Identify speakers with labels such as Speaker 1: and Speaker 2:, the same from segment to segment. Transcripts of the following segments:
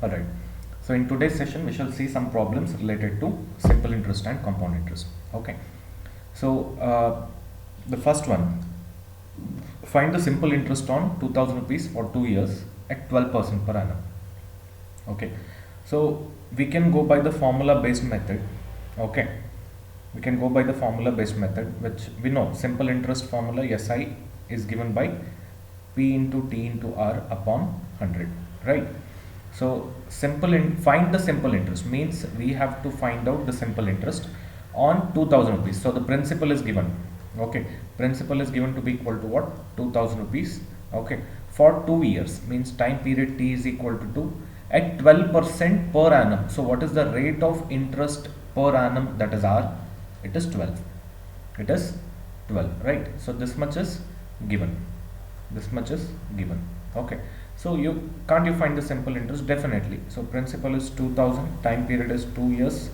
Speaker 1: Alright. So in today's session, we shall see some problems related to simple interest and compound interest. Okay. So the first one, find the simple interest on 2000 rupees for 2 years at 12% per annum. Okay. So we can go by the formula based method. Okay. We can go by the formula based method, which we know simple interest formula SI is given by P into T into R upon 100, right? So find the simple interest means we have to find out the simple interest on 2000 rupees. So the principal is given. Okay, principal is given to be equal to what? 2000 rupees. Okay, for 2 years means time period T is equal to 2 at 12% per annum. So what is the rate of interest per annum, that is R? It is 12. It is 12, right? So this much is given. This much is given. Okay. So can't you find the simple interest? Definitely. So principal is 2000, time period is 2 years,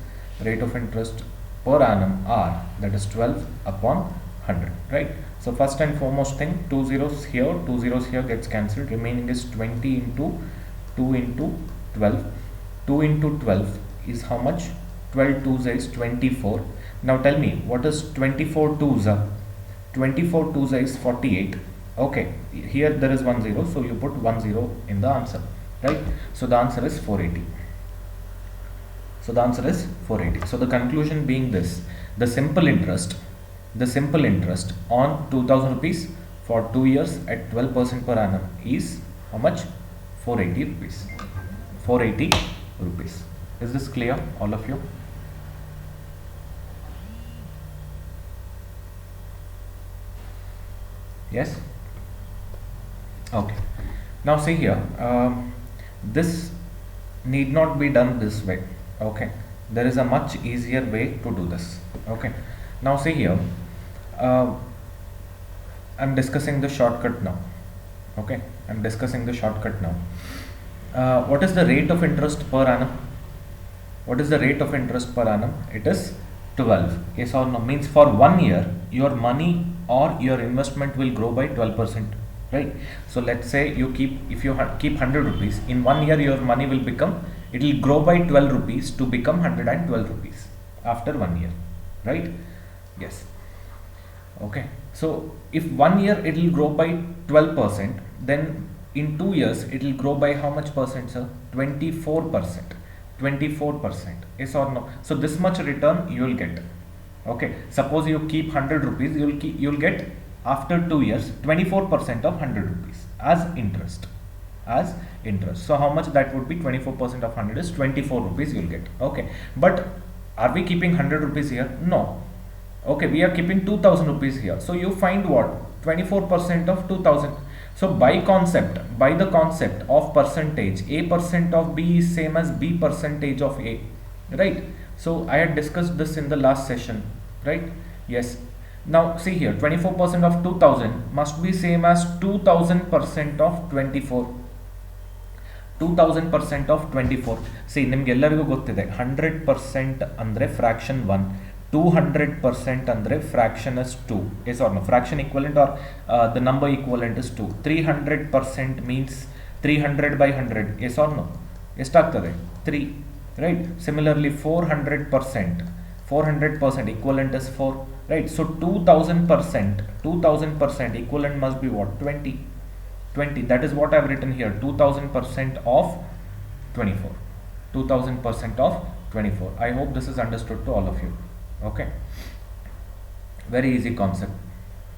Speaker 1: rate of interest per annum R, that is 12 upon 100, right? So first and foremost thing, 2 zeros here, 2 zeros here gets cancelled, remaining is 20 into 2 into 12. 2 into 12 is how much? 12 twos is 24. Now tell me, what is 24 twos are? 24 twos is 48. Okay, here there is 1 0, so you put 1 0 in the answer, right? So the answer is 480. So the answer is 480. So the conclusion being this, the simple interest on 2000 rupees for 2 years at 12% per annum is how much? 480 rupees. 480 rupees. Is this clear, all of you? Yes? Okay. Now see here, this need not be done this way. Okay. There is a much easier way to do this. Okay. Now see here, I'm discussing the shortcut now. Okay. I'm discussing the shortcut now. What is the rate of interest per annum? What is the rate of interest per annum? It is 12. Yes or no? Means for 1 year, your money or your investment will grow by 12%. Right? So let's say you keep 100 rupees, in 1 year your money will become, it will grow by 12 rupees to become 112 rupees after 1 year, right? Yes. Okay. So if 1 year it will grow by 12%, then in 2 years it will grow by how much percent, sir? 24%. 24%. Yes or no? So this much return you will get. Okay. Suppose you keep 100 rupees, you'll get after 2 years 24% of 100 rupees as interest. So how much that would be? 24% of 100 is 24 rupees you'll get. Okay. But are we keeping 100 rupees here? No. Okay, we are keeping 2000 rupees here. So you find what? 24% of 2000. So by the concept of percentage, A percent of B is same as B percentage of A, right? So I had discussed this in the last session, right? Yes. Now see here, 24% of 2000 must be same as 2000% of 24. 2000% of 24. See, ನಿಮ್ಗೆಲ್ಲರಿಗೂ ಗೊತ್ತಿದೆ 100% ಅಂದರೆ fraction 1, 200% ಅಂದರೆ fraction is 2. Yes or no? Fraction equivalent or the number equivalent is 2. 300% means 300 by 100. Yes or no? ಎಷ್ಟಾಗ್ತದೆ? 3. Right? Similarly 400% equivalent is 4. Right? So 2000% equivalent must be what? 20. That is what I have written here. 2000% of 24. 2000% of 24. I hope this is understood to all of you. Okay, very easy concept.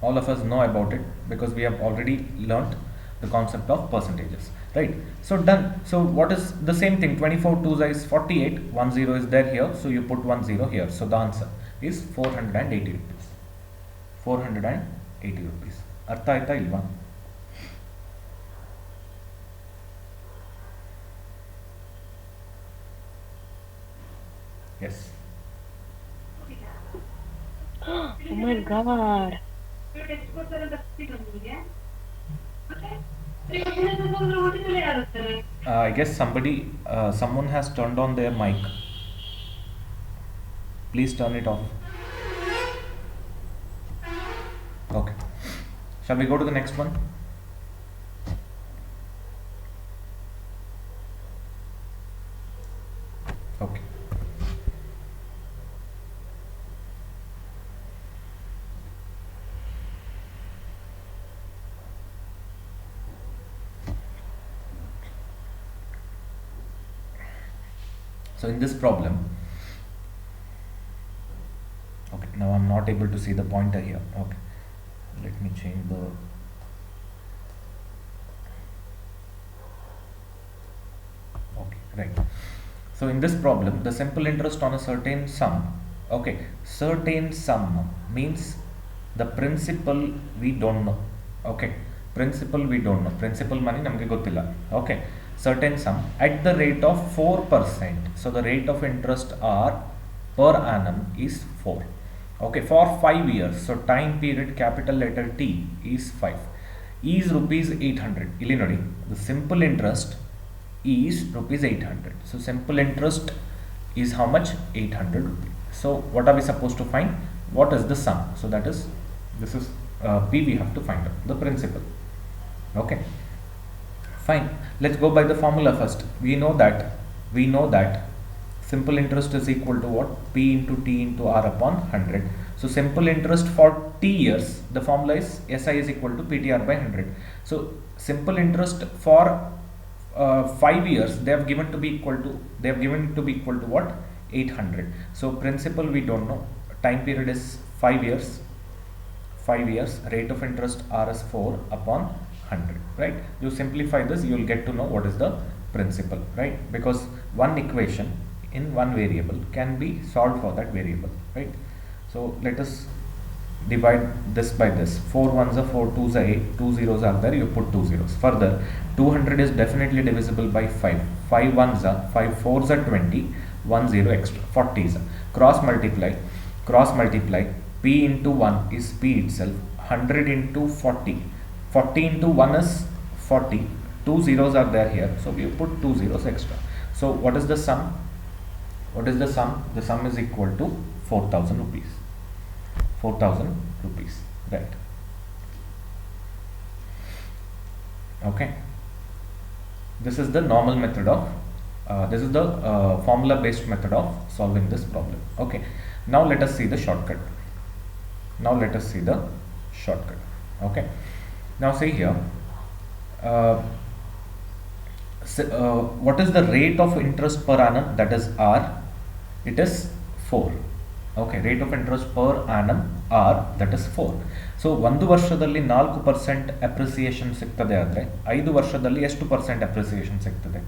Speaker 1: All of us know about it because we have already learnt the concept of percentages, right? So done. So what is the same thing? 24 2s is 48. 1 0 is there here, so you put 1 0 here. So the answer is 480 rupees. 480 rupees. Artha aita ilva? Yes.
Speaker 2: Oh my god.
Speaker 1: I guess someone has turned on their mic. Please turn it off. Okay. Shall we go to the next one? So in this problem, okay, now I'm not able to see the pointer here. Okay, let me change the, okay, right. So in this problem, the simple interest on a certain sum, okay, certain sum means the principal we don't know, okay, principal we don't know, principal money namge gottilla, okay, certain sum at the rate of 4%. So the rate of interest R per annum is 4, okay, for 5 years. So time period capital letter T is 5, is rupees 800. Illi nodi, the simple interest is rupees 800. So simple interest is how much? 800 rupees. So what are we supposed to find? What is the sum? So that is, this is P, we have to find out the principal. Okay, fine. Let's go by the formula first. We know that simple interest is equal to what? P into T into R upon 100. So simple interest for T years, the formula is SI is equal to PTR by 100. So simple interest for 5 years, they have given to be equal to what? 800. So principal we don't know, time period is 5 years, rate of interest R is 4 upon 100, right? You simplify this, you will get to know what is the principal, right? Because one equation in one variable can be solved for that variable, right? So let us divide this by this. 4 ones are 4, 2s are 8, 2 zeros are there, you put 2 zeros. Further, 200 is definitely divisible by 5. 5 ones are 5, 4s are 20, 1 0 extra, 40s. Cross multiply, P into 1 is P itself, 100 into 40. 40 into 1 is 40, 2 zeros are there here, so we put 2 zeros extra. So what is the sum? The sum is equal to 4,000 rupees. 4,000 rupees, right? Okay, this is the normal method of this is the formula based method of solving this problem. Okay, now let us see the shortcut. Okay, now see here, what is the rate of interest per annum? That is R, it is 4. Okay, rate of interest per annum R, that is 4. So 1 ವರ್ಷದಲ್ಲಿ 4% appreciation ಸಿಗ್ತದೆ ಆದರೆ 5 ವರ್ಷದಲ್ಲಿ ಎಷ್ಟು % appreciation ಸಿಗ್ತದೆ?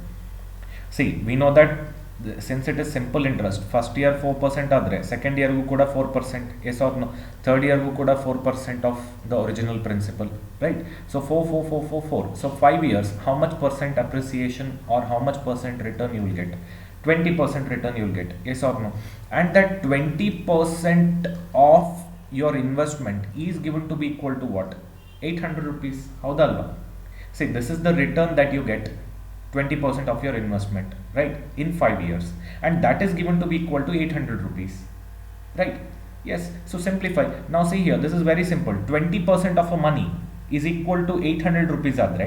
Speaker 1: See, we know that since it is simple interest, first year 4% ಆದರೆ second year ಕೂಡ 4%, yes or no? Third year ಕೂಡ 4% of the original principal, right? So 4. So 5 years, how much % appreciation or how much % return you will get? 20% return you will get, yes or no? And that 20% of your investment is given to be equal to what? 800 rupees. Howdalva? See, this is the return that you get, 20% of your investment, right, in 5 years, and that is given to be equal to 800 rupees, right? Yes. So simplify. Now see here, this is very simple. 20% of a money is equal to 800 rupees adre.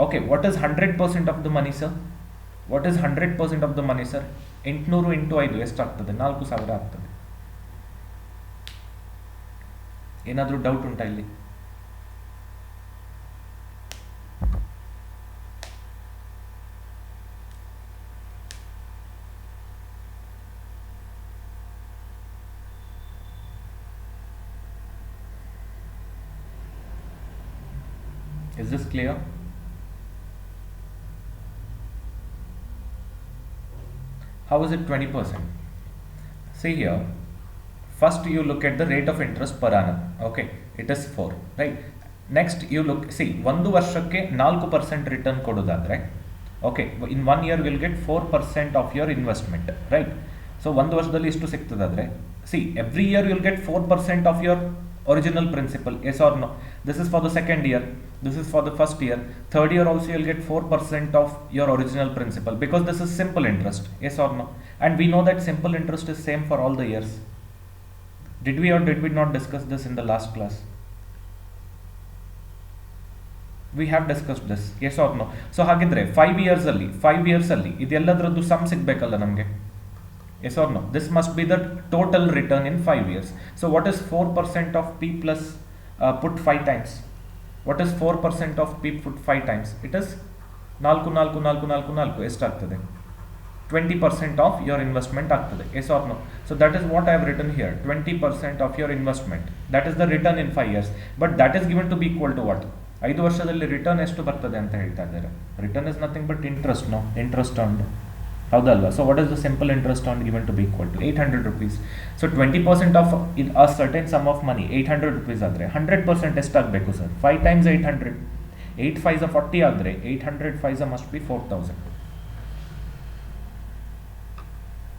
Speaker 1: Okay, what is 100% of the money, sir? What is 100% of the money, sir? 800 into 5 ಎಷ್ಟು ಆಗ್ತದೆ? 4000 ಆಗ್ತದೆ. ಏನಾದರೂ doubt ಉಂಟಾ ಇಲ್ಲಿ? Is this clear? How is it 20%? See here, first you look at the rate of interest per annum. Okay, it is 4, right? Next you look, see, 1 ವರ್ಷಕ್ಕೆ 4% return ಕೊಡೋದಾದ್ರೆ, okay, in 1 year will get 4% of your investment, right? So 1 ವರ್ಷದಲ್ಲಿ ಇಷ್ಟು ಸಿಗ್ತದಾದ್ರೆ, see, every year you will get 4% of your original principal, yes or no? This is for the second year, this is for the first year. Third year also you will get 4% of your original principal, because this is simple interest, yes or no? And we know that simple interest is same for all the years. Did we or did we not discuss this in the last class? We have discussed this, yes or no? So ಹಾಗಿದ್ರೆ 5 years ಅಲ್ಲಿ ಇದೆಲ್ಲದರದ್ದು some ಸಿಗಬೇಕಲ್ಲ ನಮಗೆ, yes or no? This must be the total return in 5 years. So what is 4% of P plus put 5 times? What is 4% of P put 5 times? It is 4 ಎಷ್ಟಾಗ್ತದೆ? 20% of your investment ಆಗ್ತದೆ, yes or no? So that is what I have written here, 20% of your investment, that is the return in 5 years, but that is given to be equal to what? 5 ವರ್ಷದಲ್ಲಿ return ಎಷ್ಟು ಬರ್ತದೆ ಅಂತ ಹೇಳ್ತಾ ಇದ್ದಾರೆ. Return is nothing but interest, no interest earned, ಹೌದಲ್ವಾ? So what is the simple interest earned given to be equal to 800 rupees. So 20% of a certain sum of money 800 rupees ಆದರೆ 100% ಎಷ್ಟಾಗಬೇಕು sir? 5 times 800, 8 5s 40 ಆದರೆ 800 5s must be 4000.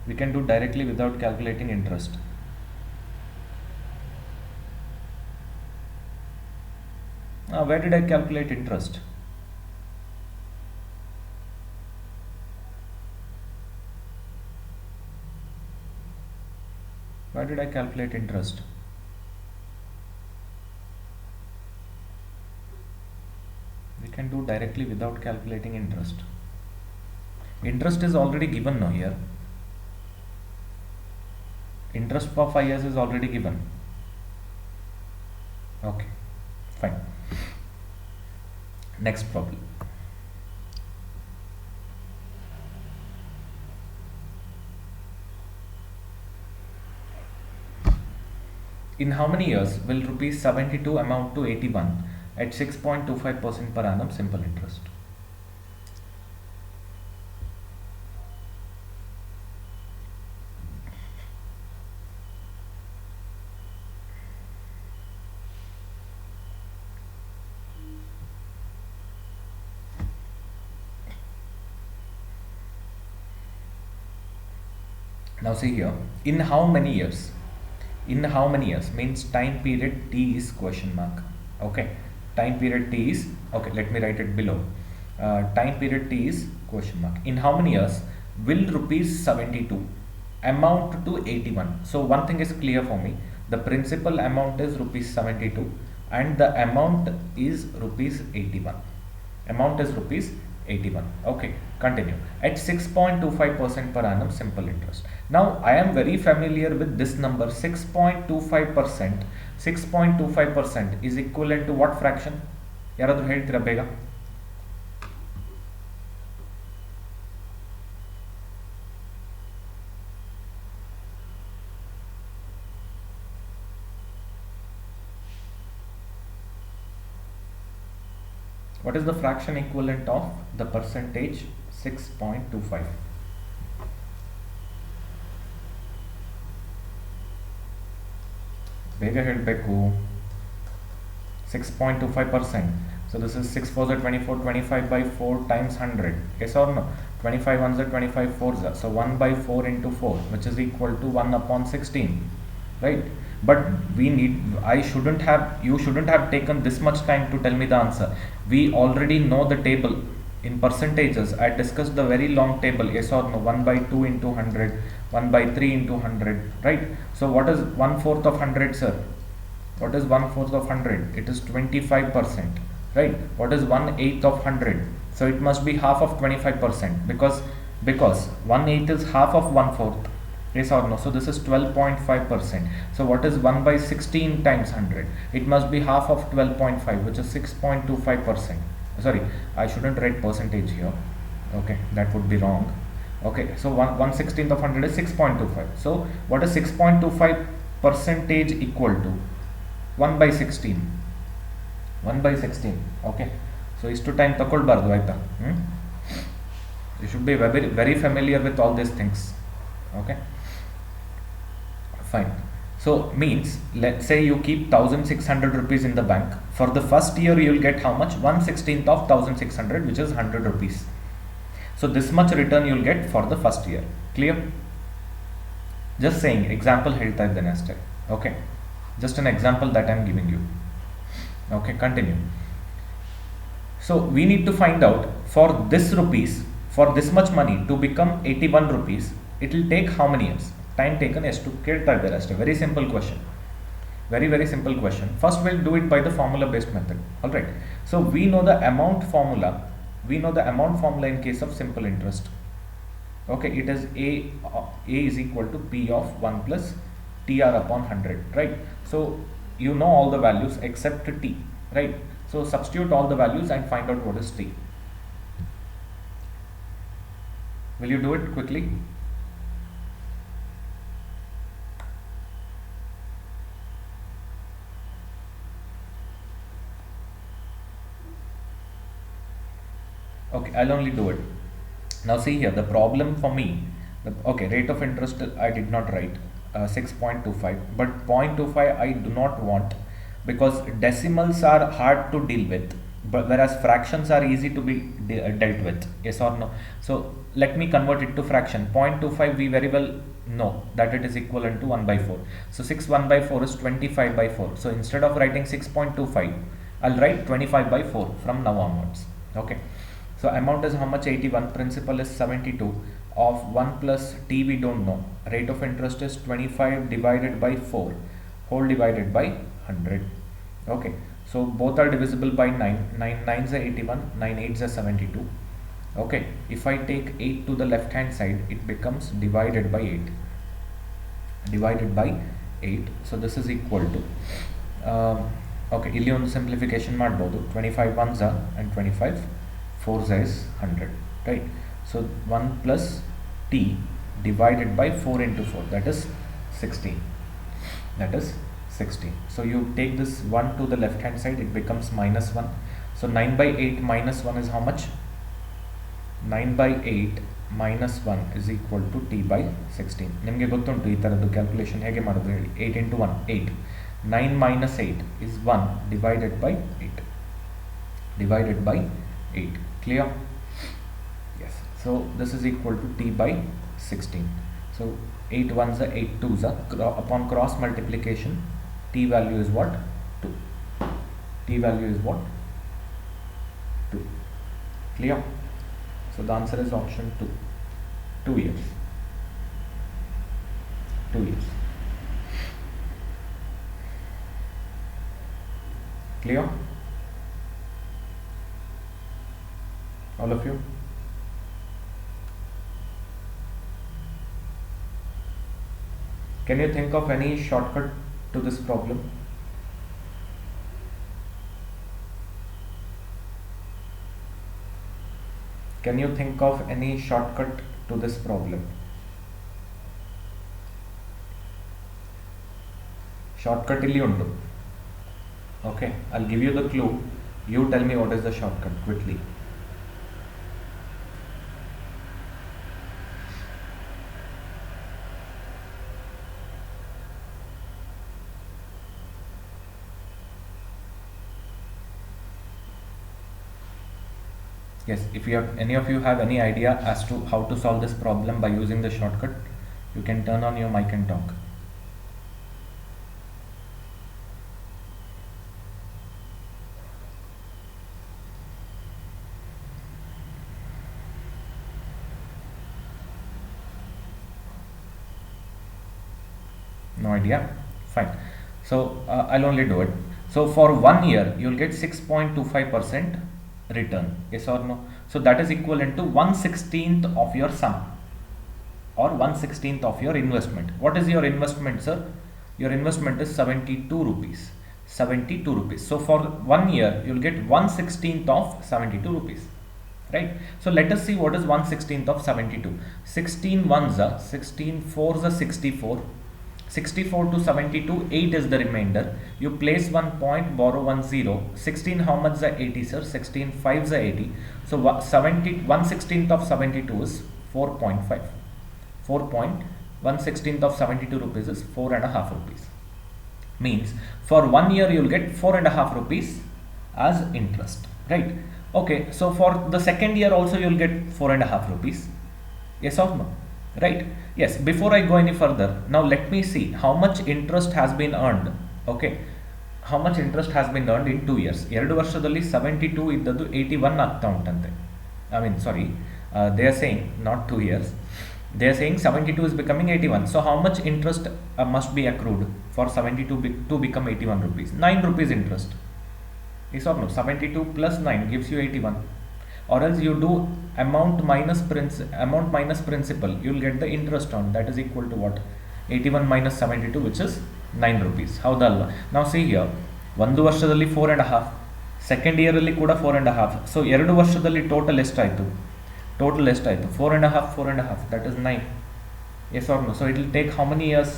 Speaker 1: We can do directly without calculating interest. Where did I calculate interest? Why did I calculate interest? We can do directly without calculating interest. Interest is already given now here. Interest for 5 years is already given. Okay, fine. Next problem. In how many years will rupees 72 amount to 81 at 6.25% per annum simple interest? Now see here, in how many years? In how many years means time period t is question mark. Okay, time period t is, okay, let me write it below. Time period t is question mark. In how many years will rupees 72 amount to 81? So one thing is clear for me, the principal amount is rupees 72 and the amount is rupees 81. Amount is rupees 81. Okay, continue. At 6.25% per annum simple interest. Now I am very familiar with this number 6.25%. 6.25% is equivalent to what fraction? ಯಾರಾದರೂ ಹೇಳ್ತೀರಾ ಬೇಗ? What is the fraction equivalent of the percentage 6.25? ಬೇಗ ಹೇಳಬೇಕು. 6.25%. So this is 6 4s are 24, 25 by 4 times 100. Yes or no? 25 1s are 25 4s are. So 1 by 4 into 4, which is equal to 1 upon 16. Right? But you shouldn't have taken this much time to tell me the answer. We already know the table in percentages. I discussed the very long table, yes or no? 1 by 2 into 100, 1 by 3 into 100, right? So what is 1/4 of 100, sir? What is 1/4 of 100? It is 25%, right? What is 1/8 of 100? So it must be half of 25%, because 1/8 is half of 1/4. Yes or no? So this is 12.5%. So what is 1 by 16 times 100? It must be half of 12.5, which is 6.25%. Sorry, I shouldn't write percentage here. Okay, that would be wrong. Okay, so 1/16 of 100 is 6.25. So what is 6.25 percentage equal to? 1 by 16. 1 by 16. Okay, so istu time takolbardu aita. You should be very, very familiar with all these things. Okay, fine. So means, let's say you keep 1600 rupees in the bank. For the first year you will get how much? 1/16 of 1600, which is 100 rupees. So this much return you will get for the first year. Clear? Just saying, example ಹೇಳ್ತಾ ಇದ್ದೇನೆ ಅಷ್ಟೇ. Okay, just an example that I am giving you. Okay, continue. So we need to find out for this rupees, for this much money to become 81 rupees, it will take how many years? Time taken ಎಷ್ಟು ಕೇಳ್ತಾ ಇದ್ದಾರೆ ಅಷ್ಟೇ. Very simple question. Very, very simple question. First we'll do it by the formula based method. Alright. So we know the amount formula. We know the amount formula in case of simple interest. Okay, it is A is equal to P of 1 plus TR upon 100. Right. So you know all the values except T. Right. So substitute all the values and find out what is T. Will you do it quickly? Okay, I'll only do it. Now see here, the problem for me, okay, rate of interest I did not write, 6.25, but 0.25 I do not want because decimals are hard to deal with, but whereas fractions are easy to be dealt with, yes or no? So let me convert it to fraction. 0.25 we very well know that it is equivalent to 1 by 4. So 6 1 by 4 is 25 by 4. So instead of writing 6.25, I'll write 25 by 4 from now onwards. Okay. So amount is how much? 81. Principal is 72. Of 1 plus t we don't know. Rate of interest is 25 divided by 4 whole divided by 100. Okay. So both are divisible by 9. 9 9s are 81. 9 8s are 72. Okay. If I take 8 to the left hand side, it becomes divided by 8. Divided by 8. So this is equal to okay, ಇಲ್ಲಿ ಒಂದು simplification ಮಾಡ್ಬೋದು. 25 ones are and 25 4s is 100, right? So 1 plus t divided by 4 into 4, that is 16. That is 16. So you take this 1 to the left hand side, it becomes minus 1. So 9 by 8 minus 1 is how much? 9 by 8 minus 1 is equal to t by 16. ನಿಮಗೆ ಗೊತ್ತುಂಟು ಈ ಥರದ್ದು calculation ಹೇಗೆ ಮಾಡೋದು ಹೇಳಿ. 8 into 1 8. 9 minus 8 is 1 divided by 8. Divided by 8. Clear? Yes. So this is equal to t by 16. So 8 ones are 8 twos are upon cross multiplication, t value is what? 2. T value is what? 2. Clear? So the answer is option 2. 2 years. 2 years. Clear? All of you? Can you think of any shortcut to this problem? Can you think of any shortcut to this problem? Shortcut illi undu. Okay, I'll give you the clue. You tell me what is the shortcut quickly. Yes, if you have any of you have any idea as to how to solve this problem by using the shortcut, you can turn on your mic and talk. No idea? Fine. So I'll only do it. So for 1 year you'll get 6.25% return, yes or no? So that is equivalent to 1/16th of your sum or 1/16th of your investment. What is your investment, sir? Your investment is 72 rupees. 72 rupees. So for 1 year you'll get 1/16th of 72 rupees, right? So let us see what is 1/16th of 72. 16 ones are 16 fours are 64. 64 to 72, 8 is the remainder. You place 1 point, borrow 1 0. 16 how much is 80, sir? 16 5s are 80. So 1/16th of 72 is 4.5. 1/16th of 72 rupees is 4.5 rupees. Means for 1 year you will get 4.5 rupees as interest, right? Okay, so for the second year also you will get 4.5 rupees. Yes or no? Right? Yes. Before I go any further, now let me see how much interest has been earned. Okay, how much interest has been earned in 2 years. 2 ವರ್ಷದಲ್ಲಿ 72 ಇದ್ದದ್ದು 81 ಆಗ್ತಾ ಉಂಟಂತೆ. I mean, sorry, they are saying not 2 years. They are saying 72 is becoming 81. So how much interest must be accrued for 72 to become 81 rupees? 9 rupees interest. Yes or no? 72 plus 9 gives you 81. Or else you do amount minus principal, you will get the interest on that is equal to what? 81 minus 72, which is 9 rupees. ಹೌದಲ್ವಾ? Now see here, 1 ವರ್ಷದಲ್ಲಿ 4.5, second year ಅಲ್ಲಿ ಕೂಡ 4.5. So 2 ವರ್ಷದಲ್ಲಿ total ಎಷ್ಟಾಯಿತು? Total ಎಷ್ಟಾಯಿತು? 4.5, that is 9. Yes or no? So it will take how many years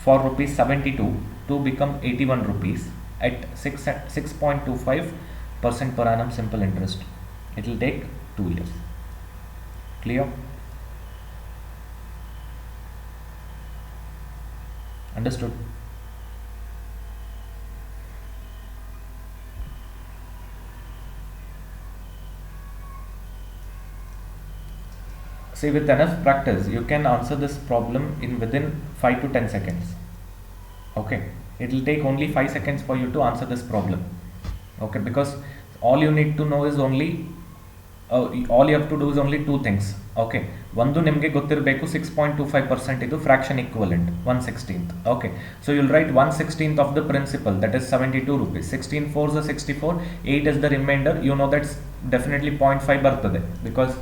Speaker 1: for rupees 72 to become 81 rupees at 6.25% per annum simple interest? It will take 2 years. Clear? Understood? See, with enough practice, you can answer this problem in within 5 to 10 seconds. Okay, it will take only 5 seconds for you to answer this problem. Okay, because all you need to know is only all you have to do is only two things. Okay, ಒಂದು ನಿಮಗೆ ಗೊತ್ತಿರಬೇಕು 6.25% ಇದು fraction equivalent 1/16th. Okay, so you'll write 1/16th of the principal, that is 72 rupees. 16 4s are 64, 8 is the remainder. You know that's definitely 0.5 ಬರ್ತದೆ, because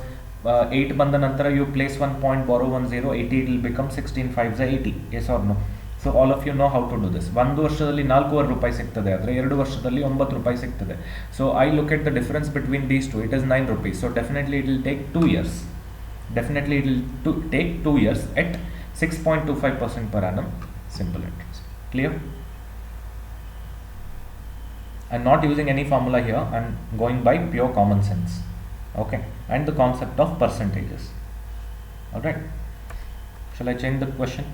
Speaker 1: 8 ಬಂದ ನಂತರ you place 1 point, borrow 1 0, 80, it will become 16 5s are 80. Yes or no? So all of you know how to do this. 1 ವರ್ಷದಲ್ಲಿ 4 ರೂಪಾಯಿ ಸಿಗ್ತದೆ, ಆದರೆ 2 ವರ್ಷದಲ್ಲಿ 9 ರೂಪಾಯಿ ಸಿಗ್ತದೆ. So I look at the difference between these two, it is 9 rupees. So definitely it will take 2 years. Definitely it will take 2 years at 6.25% per annum simple interest. Clear? I'm not using any formula here, I'm going by pure common sense. Okay, and the concept of percentages. Alright, shall I change the question?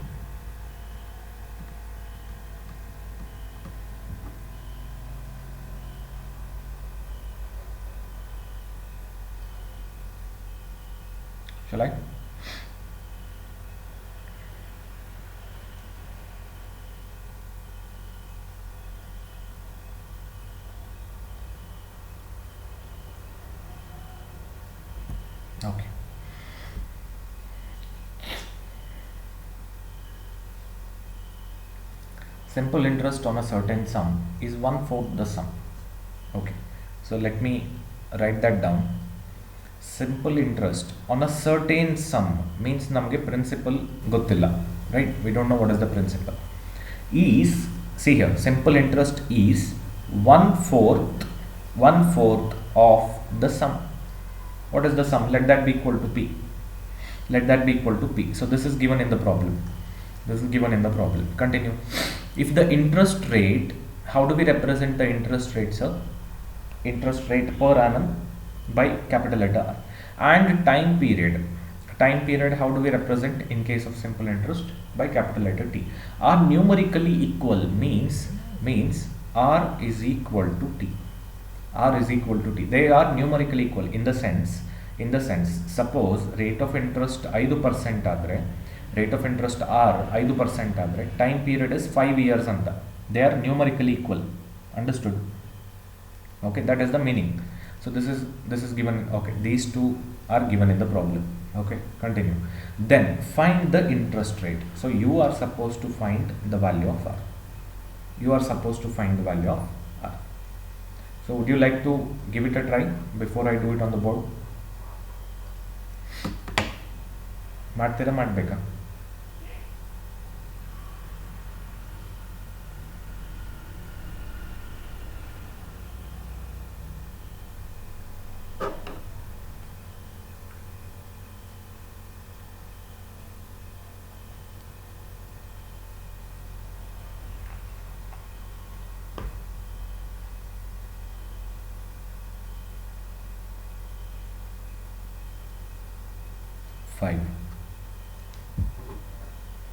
Speaker 1: Shall I? Okay. Simple interest on a certain sum is 1/4 the sum. Okay, so let me write that down. Simple interest on a certain sum means namge principal gottilla, right? We don't know what is the principal. Is, see here, simple interest is 1/4 of the sum. What is the sum? Let that be equal to P. Let that be equal to P. So this is given in the problem. This is given in the problem. Continue. If the interest rate, how do we represent the interest rate, sir? Interest rate per annum by capital letter R. And time period. Time period, how do we represent in case of simple interest? By capital letter T. Are numerically equal means R is equal to T. R is equal to T. They are numerically equal in the sense, suppose rate of interest 5% ಆದರೆ, rate of interest R 5% ಆದರೆ, time period is 5 years ಅಂತ. They are numerically equal. Understood? Okay, that is the meaning. So this is given. Okay, these two are given in the problem. Okay, continue. Then find the interest rate. So you are supposed to find the value of R. You are supposed to find the value of R. So would you like to give it a try before I do it on the board? ಮಾಡ್ತೀರಾ, ಮಾಡಬೇಕಾ?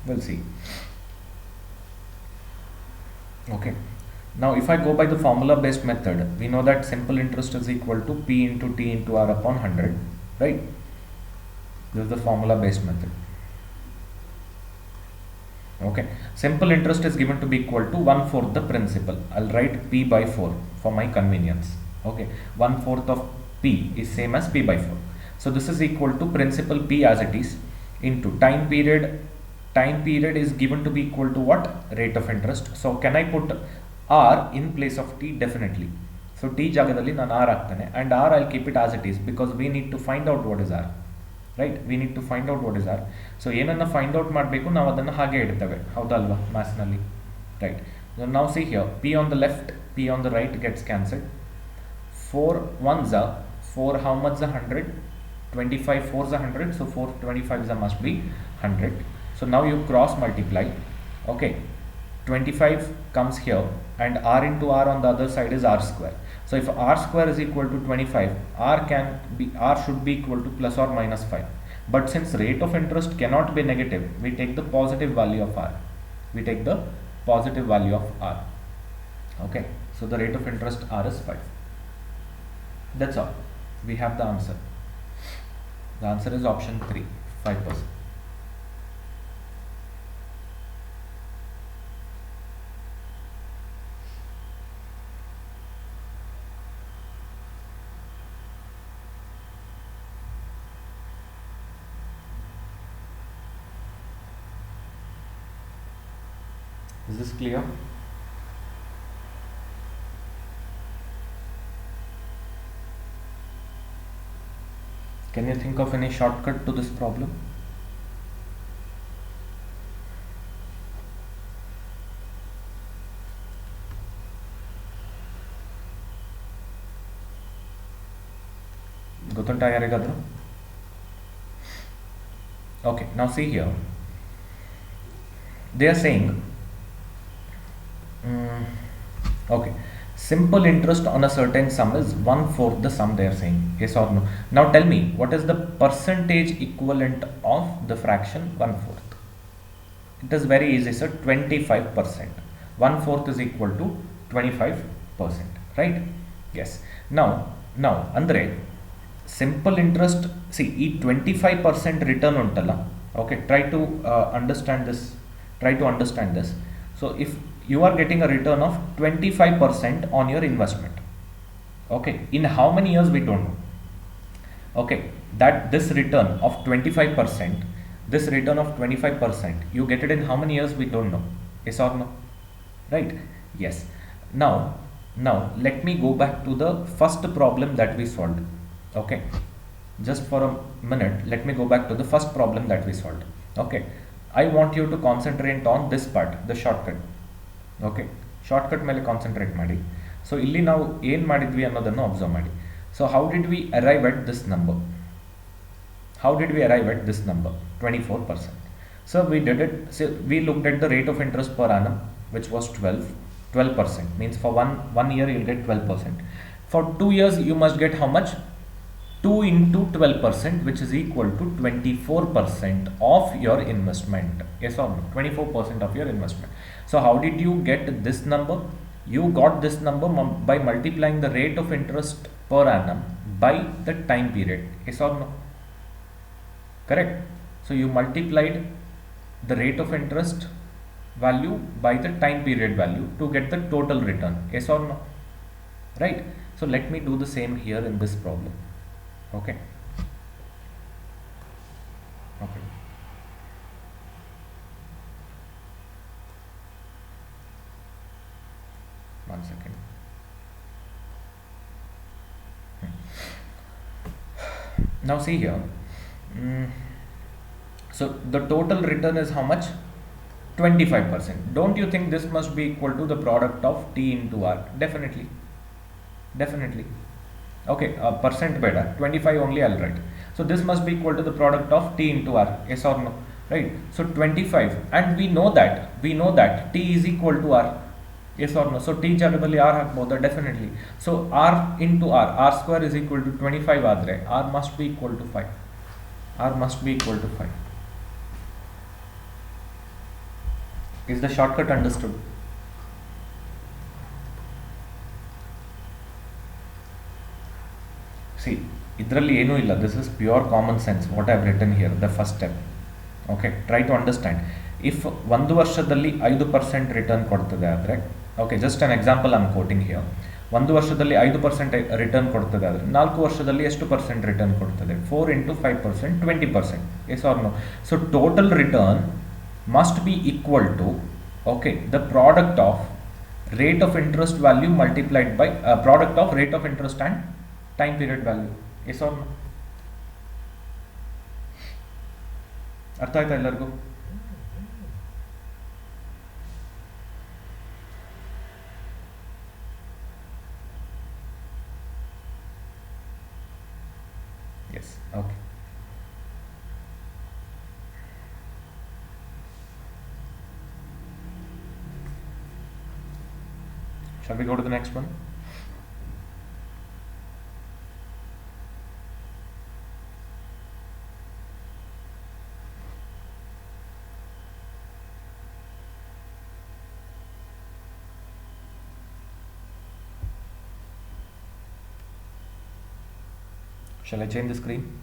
Speaker 1: We'll see. Okay, now if I go by the formula based method, we know that simple interest is equal to P into T into R upon 100, right? This is the formula based method. Okay, simple interest is given to be equal to 1/4 the principal. I'll write P by 4 for my convenience. Okay, 1/4 of P is same as P by 4. So this is equal to principal P as it is into time period. Time period is given to be equal to what? Rate of interest. So can I put R in place of T? Definitely. So T jagadalli nan R ಆಗ್ತಾನೆ, and R I'll keep it as it is because we need to find out what is R, right? We need to find out what is R. So ಏನನ್ನ find out ಮಾಡಬೇಕು, ನಾವು ಅದನ್ನು ಹಾಗೆ ಇಡ್ತೇವೆ, ಹೌದಲ್ವಾ, maths ನಲ್ಲಿ, right? So now see here, P on the left, P on the right gets cancelled. 4 1s are 4, how much is 100? 25 4s are 100, so 4 25s are must be 100. So now you cross multiply. Okay, 25 comes here and r into r on the other side is r square. So if r square is equal to 25, r should be equal to plus or minus 5. But since rate of interest cannot be negative, we take the positive value of r. We take the positive value of r. Okay, so the rate of interest r is 5. That's all. We have the answer. The answer is option 3, 5%. Is this clear? Can you think of any shortcut to this problem? ಗೊತ್ತುಂಟಾ ಯಾರಿಗಾದ್ರೂ? Okay, now see here. They are saying, okay, simple interest on a certain sum is 1/4 the sum, they are saying. Yes or no? Now tell me, what is the percentage equivalent of the fraction 1/4? It is very easy, sir. 25%. 1/4 is equal to 25%, right? Yes. Now andre simple interest, see, ಈ 25% return ಉಂಟಲ್ಲ, okay, try to understand this. So if you are getting a return of 25% on your investment, okay, in how many years we don't know. Okay, that this return of 25%, you get it in how many years we don't know. Yes or no? Right? Yes. Now let me go back to the first problem that we solved. Okay, just for a minute, let me go back to the first problem that we solved. Okay, I want you to concentrate on this part, the shortcut. Okay, shortcut ಮೇಲೆ concentrate ಮಾಡಿ. So ಇಲ್ಲಿ ನಾವು ಏನು ಮಾಡಿದ್ವಿ ಅನ್ನೋದನ್ನು observe ಮಾಡಿ. So how did we arrive at this number? 24%. So we did it, so we looked at the rate of interest per annum, which was 12%, means for one year you'll get 12%. For 2 years you must get how much? 2 into 12%, which is equal to 24% of your investment. Yes or no? 24% of your investment. So how did you get this number? You got this number by multiplying the rate of interest per annum by the time period. Yes or no? Correct? So you multiplied the rate of interest value by the time period value to get the total return. Yes or no? Right? So let me do the same here in this problem. Okay. One second. Now see here. So the total return is how much? 25%. Don't you think this must be equal to the product of T into R? Definitely. Okay, percent better, 25 only I'll write. So this must be equal to the product of T into R. Yes or no? Right? So 25, and we know that T is equal to R. Yes or no? So T ಜಾಗದಲ್ಲಿ R ಹಾಕಬಹುದಾ? Definitely. So R into R square is equal to 25 ಆದರೆ R must be equal to 5. Is the shortcut understood? See, idರಲ್ಲಿ ಏನೂ ಇಲ್ಲ. This is pure common sense what I have written here, the first step. Okay, try to understand. If 1 ವರ್ಷದಲ್ಲಿ 5% return ಕೊಡ್ತದೆ ಆದರೆ, okay, just an example I am quoting here. 1 ವರ್ಷದಲ್ಲಿ 5% return ಕೊಡ್ತದೆ ಆದರೆ 4 ವರ್ಷದಲ್ಲಿ ಎಷ್ಟು ಪರ್ಸೆಂಟ್ ರಿಟರ್ನ್ ಕೊಡ್ತದೆ? 4 into 5%, 20%. Yes or no? So total return must be equal to, okay, the product of rate of interest value multiplied by product of rate of interest and time period value. Yes or no? ಅರ್ಥ ಆಯ್ತಾ ಎಲ್ಲರಿಗೂ? Yes, okay. Shall we go to the next one? Shall I change the screen?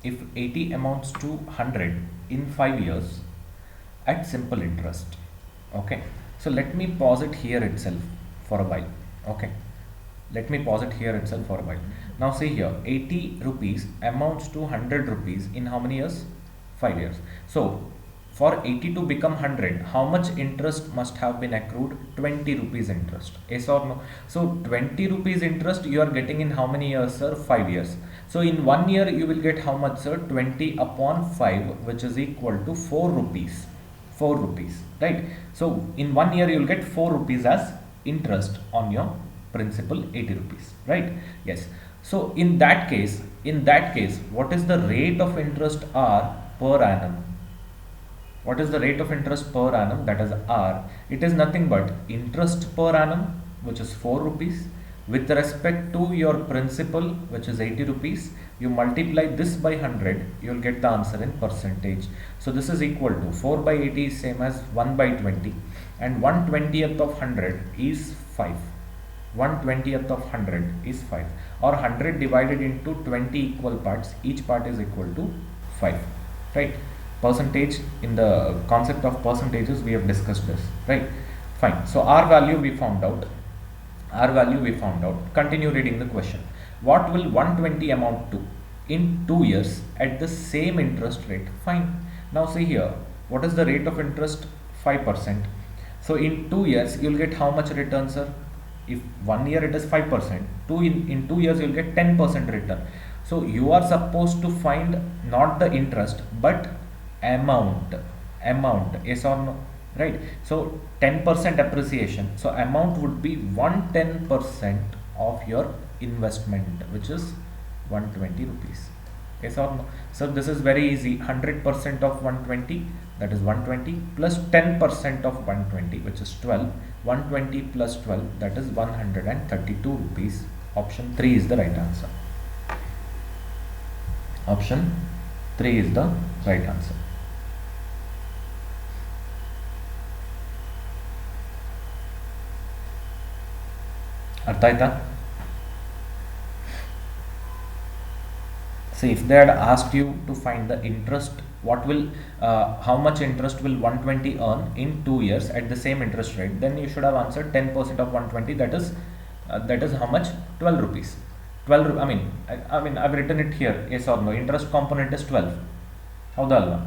Speaker 1: If 80 amounts to 100 in 5 years at simple interest. Okay, so let me pause it here itself for a while. Okay, let me pause it here itself for a while. Now see here, 80 rupees amounts to 100 rupees in how many years? 5 years. So for 80 to become 100, how much interest must have been accrued? 20 rupees interest. Yes or no? So 20 rupees interest you are getting in how many years, sir? 5 years. So in 1 year you will get how much, sir? 20 upon 5, which is equal to 4 rupees. 4 rupees, right? So in 1 year you will get 4 rupees as interest on your principal 80 rupees, right? Yes. So in that case, what is the rate of interest R per annum? What is the rate of interest per annum? That is R. It is nothing but interest per annum, which is 4 rupees, with respect to your principal, which is 80 rupees. You multiply this by 100, you will get the answer in percentage. So this is equal to 4 by 80 is same as 1 by 20, and 1/20th of 100 is 5. 1/20th of 100 is 5, or 100 divided into 20 equal parts. Each part is equal to 5, right? Percentage, in the concept of percentages we have discussed this, right? Fine. So R value we found out. Continue reading the question. What will 120 amount to in 2 years at the same interest rate? Fine. Now see here, what is the rate of interest? 5%. So in 2 years you will get how much return, sir? If 1 year it is 5%, in 2 years you will get 10% return. So you are supposed to find not the interest but amount, yes or no, right? So 10% appreciation, so amount would be 110% of your investment, which is 120 rupees. Yes or no? So this is very easy. 100% of 120, that is 120, plus 10% of 120, which is 12. 120 plus 12, that is 132 rupees. Option 3 is the right answer. Option 3 is the right answer. ಅರ್ಥ ಆಯ್ತಾ? See, if they had asked you to find the interest, how much interest will 120 earn in 2 years at the same interest rate, then you should have answered 10% of 120, that is how much? 12 rupees. 12, I mean I've written it here, yes or no. Interest component is 12. ಹೌದಾ ಅಲ್ವಾ?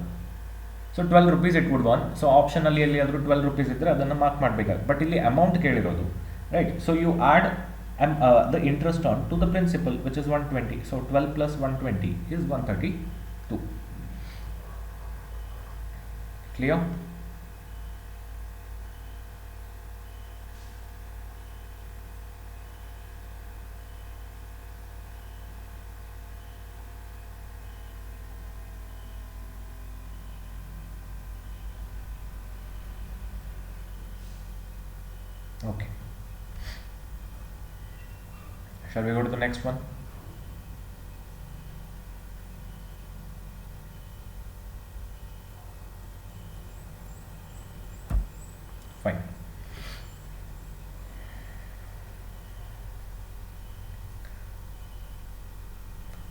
Speaker 1: So 12 rupees it would earn. So ಆಪ್ಷನಲ್ಲಿ ಎಲ್ಲಿಯಾದರೂ 12 rupees ಇದ್ದರೆ ಅದನ್ನು mark ಮಾಡಬೇಕಾಗುತ್ತೆ. But ಇಲ್ಲಿ amount ಕೇಳಿರೋದು, right? So you add the interest on to the principal, which is 120. So 12 plus 120 is 132. Clear? Okay. Shall we go to the next one? Fine.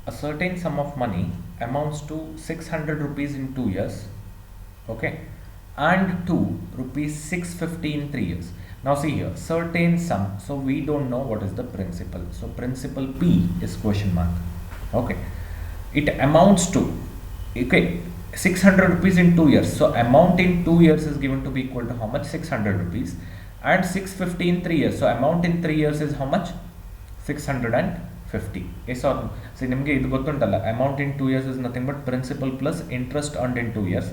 Speaker 1: A certain sum of money amounts to 600 rupees in 2 years, okay, and to rupees 650 in 3 years. Now see here, certain sum, so we don't know what is the principal. So principal P is question mark. Okay, it amounts to, okay, 600 rupees in 2 years. So amount in 2 years is given to be equal to how much? 600 rupees, and 650 in 3 years. So amount in 3 years is how much? 650. Yes or no? See, nimge idu gottundalla, amount in 2 years is nothing but principal plus interest earned in 2 years.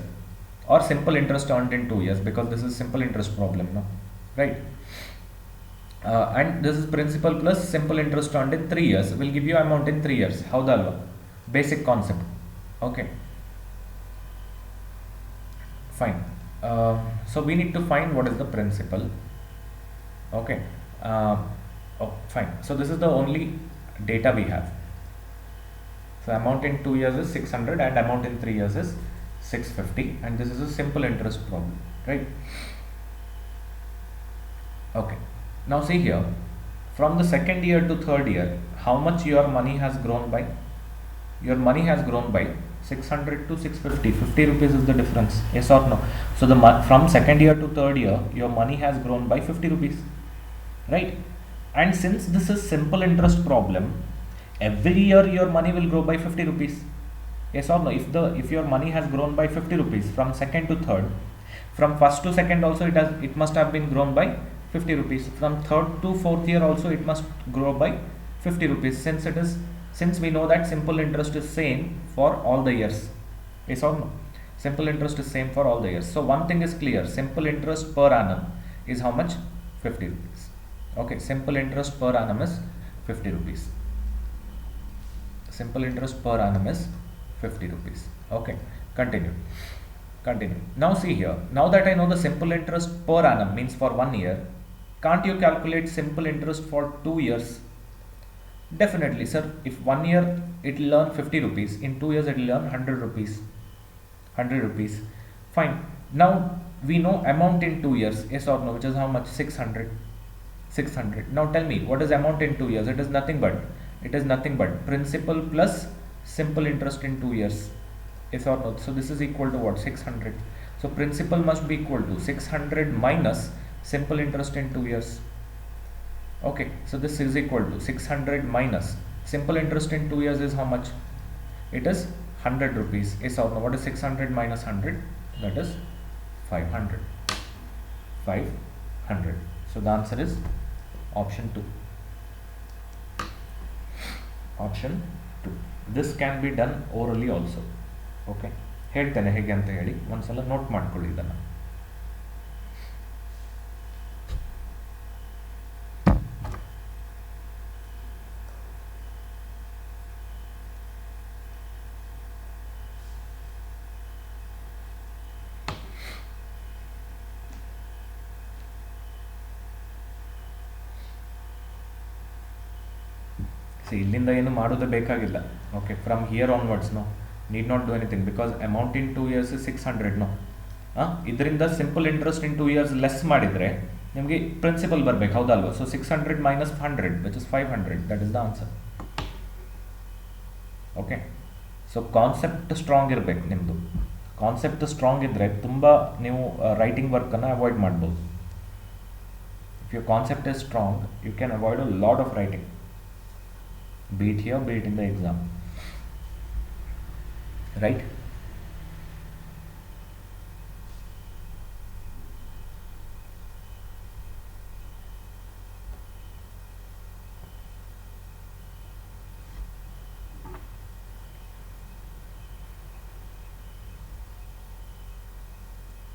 Speaker 1: or simple interest earned in 2 years, because this is simple interest problem, no? Right? And this is principal plus simple interest earned in 3 years will give you amount in 3 years. Howdalva? Basic concept. Okay. Fine. So we need to find what is the principal. Okay. Oh, fine. So this is the only data we have. So amount in 2 years is 600 and amount in 3 years is 650, and this is a simple interest problem, right? Okay. Now see here, from the second year to third year, how much your money has grown by? Your money has grown by 600 to 650. 50 rupees is the difference. Yes or no? So from second year to third year, your money has grown by 50 rupees, right? And since this is simple interest problem, every year your money will grow by 50 rupees. Yes or no? If your money has grown by 50 rupees from second to third, from first to second also it must have been grown by 50 rupees. From third to fourth year also it must grow by 50 rupees, since we know that simple interest is same for all the years. Yes or no? Simple interest is same for all the years. So one thing is clear, simple interest per annum is how much? 50 rupees. Okay, simple interest per annum is 50 rupees. Simple interest per annum is 50 rupees. Okay, continue. Now see here, now that I know the simple interest per annum means for 1 year, can't you calculate simple interest for 2 years? Definitely, sir. If 1 year it will earn 50 rupees, in 2 years it will earn 100 rupees. 100 rupees. Fine. Now we know amount in 2 years, yes or no, which is how much? 600. 600. Now tell me, what is amount in 2 years? It is nothing but principal plus simple interest in 2 years. Yes or no? So this is equal to what? 600. So principal must be equal to 600 minus simple interest in 2 years. Okay, so this is equal to 600 minus simple interest in 2 years is how much? It is 100 rupees. Yes or no? What is 600 minus 100? That is 500. 500. So the answer is option 2. Option 2. This can be done orally also. Okay, ಹೇಳ್ತೇನೆ ಹೇಗೆ ಅಂತ ಹೇಳಿ ಒಂದ್ಸಲ note ಮಾಡ್ಕೊಳ್ಳಿ ಇದನ್ನು. ಇಲ್ಲಿಂದ ಏನು ಮಾಡೋದೇ ಬೇಕಾಗಿಲ್ಲ. Okay, from here onwards no need not do anything, because amount in 2 years is 600. No, ಇದರಿಂದ simple interest in 2 years less ಮಾಡಿದರೆ ನಿಮಗೆ ಪ್ರಿನ್ಸಿಪಲ್ ಬರಬೇಕು, ಹೌದಲ್ವಾ? So 600 minus 100 which is 500, that is the answer. Okay, so concept strong ಇರಬೇಕು ನಿಮ್ಮದು. Concept strong ಇದ್ದರೆ ತುಂಬ ನೀವು ರೈಟಿಂಗ್ ವರ್ಕನ್ನು ಅವಾಯ್ಡ್ ಮಾಡ್ಬೋದು. If your concept is strong, you can avoid a lot of writing, be it here, be it in the exam. Right?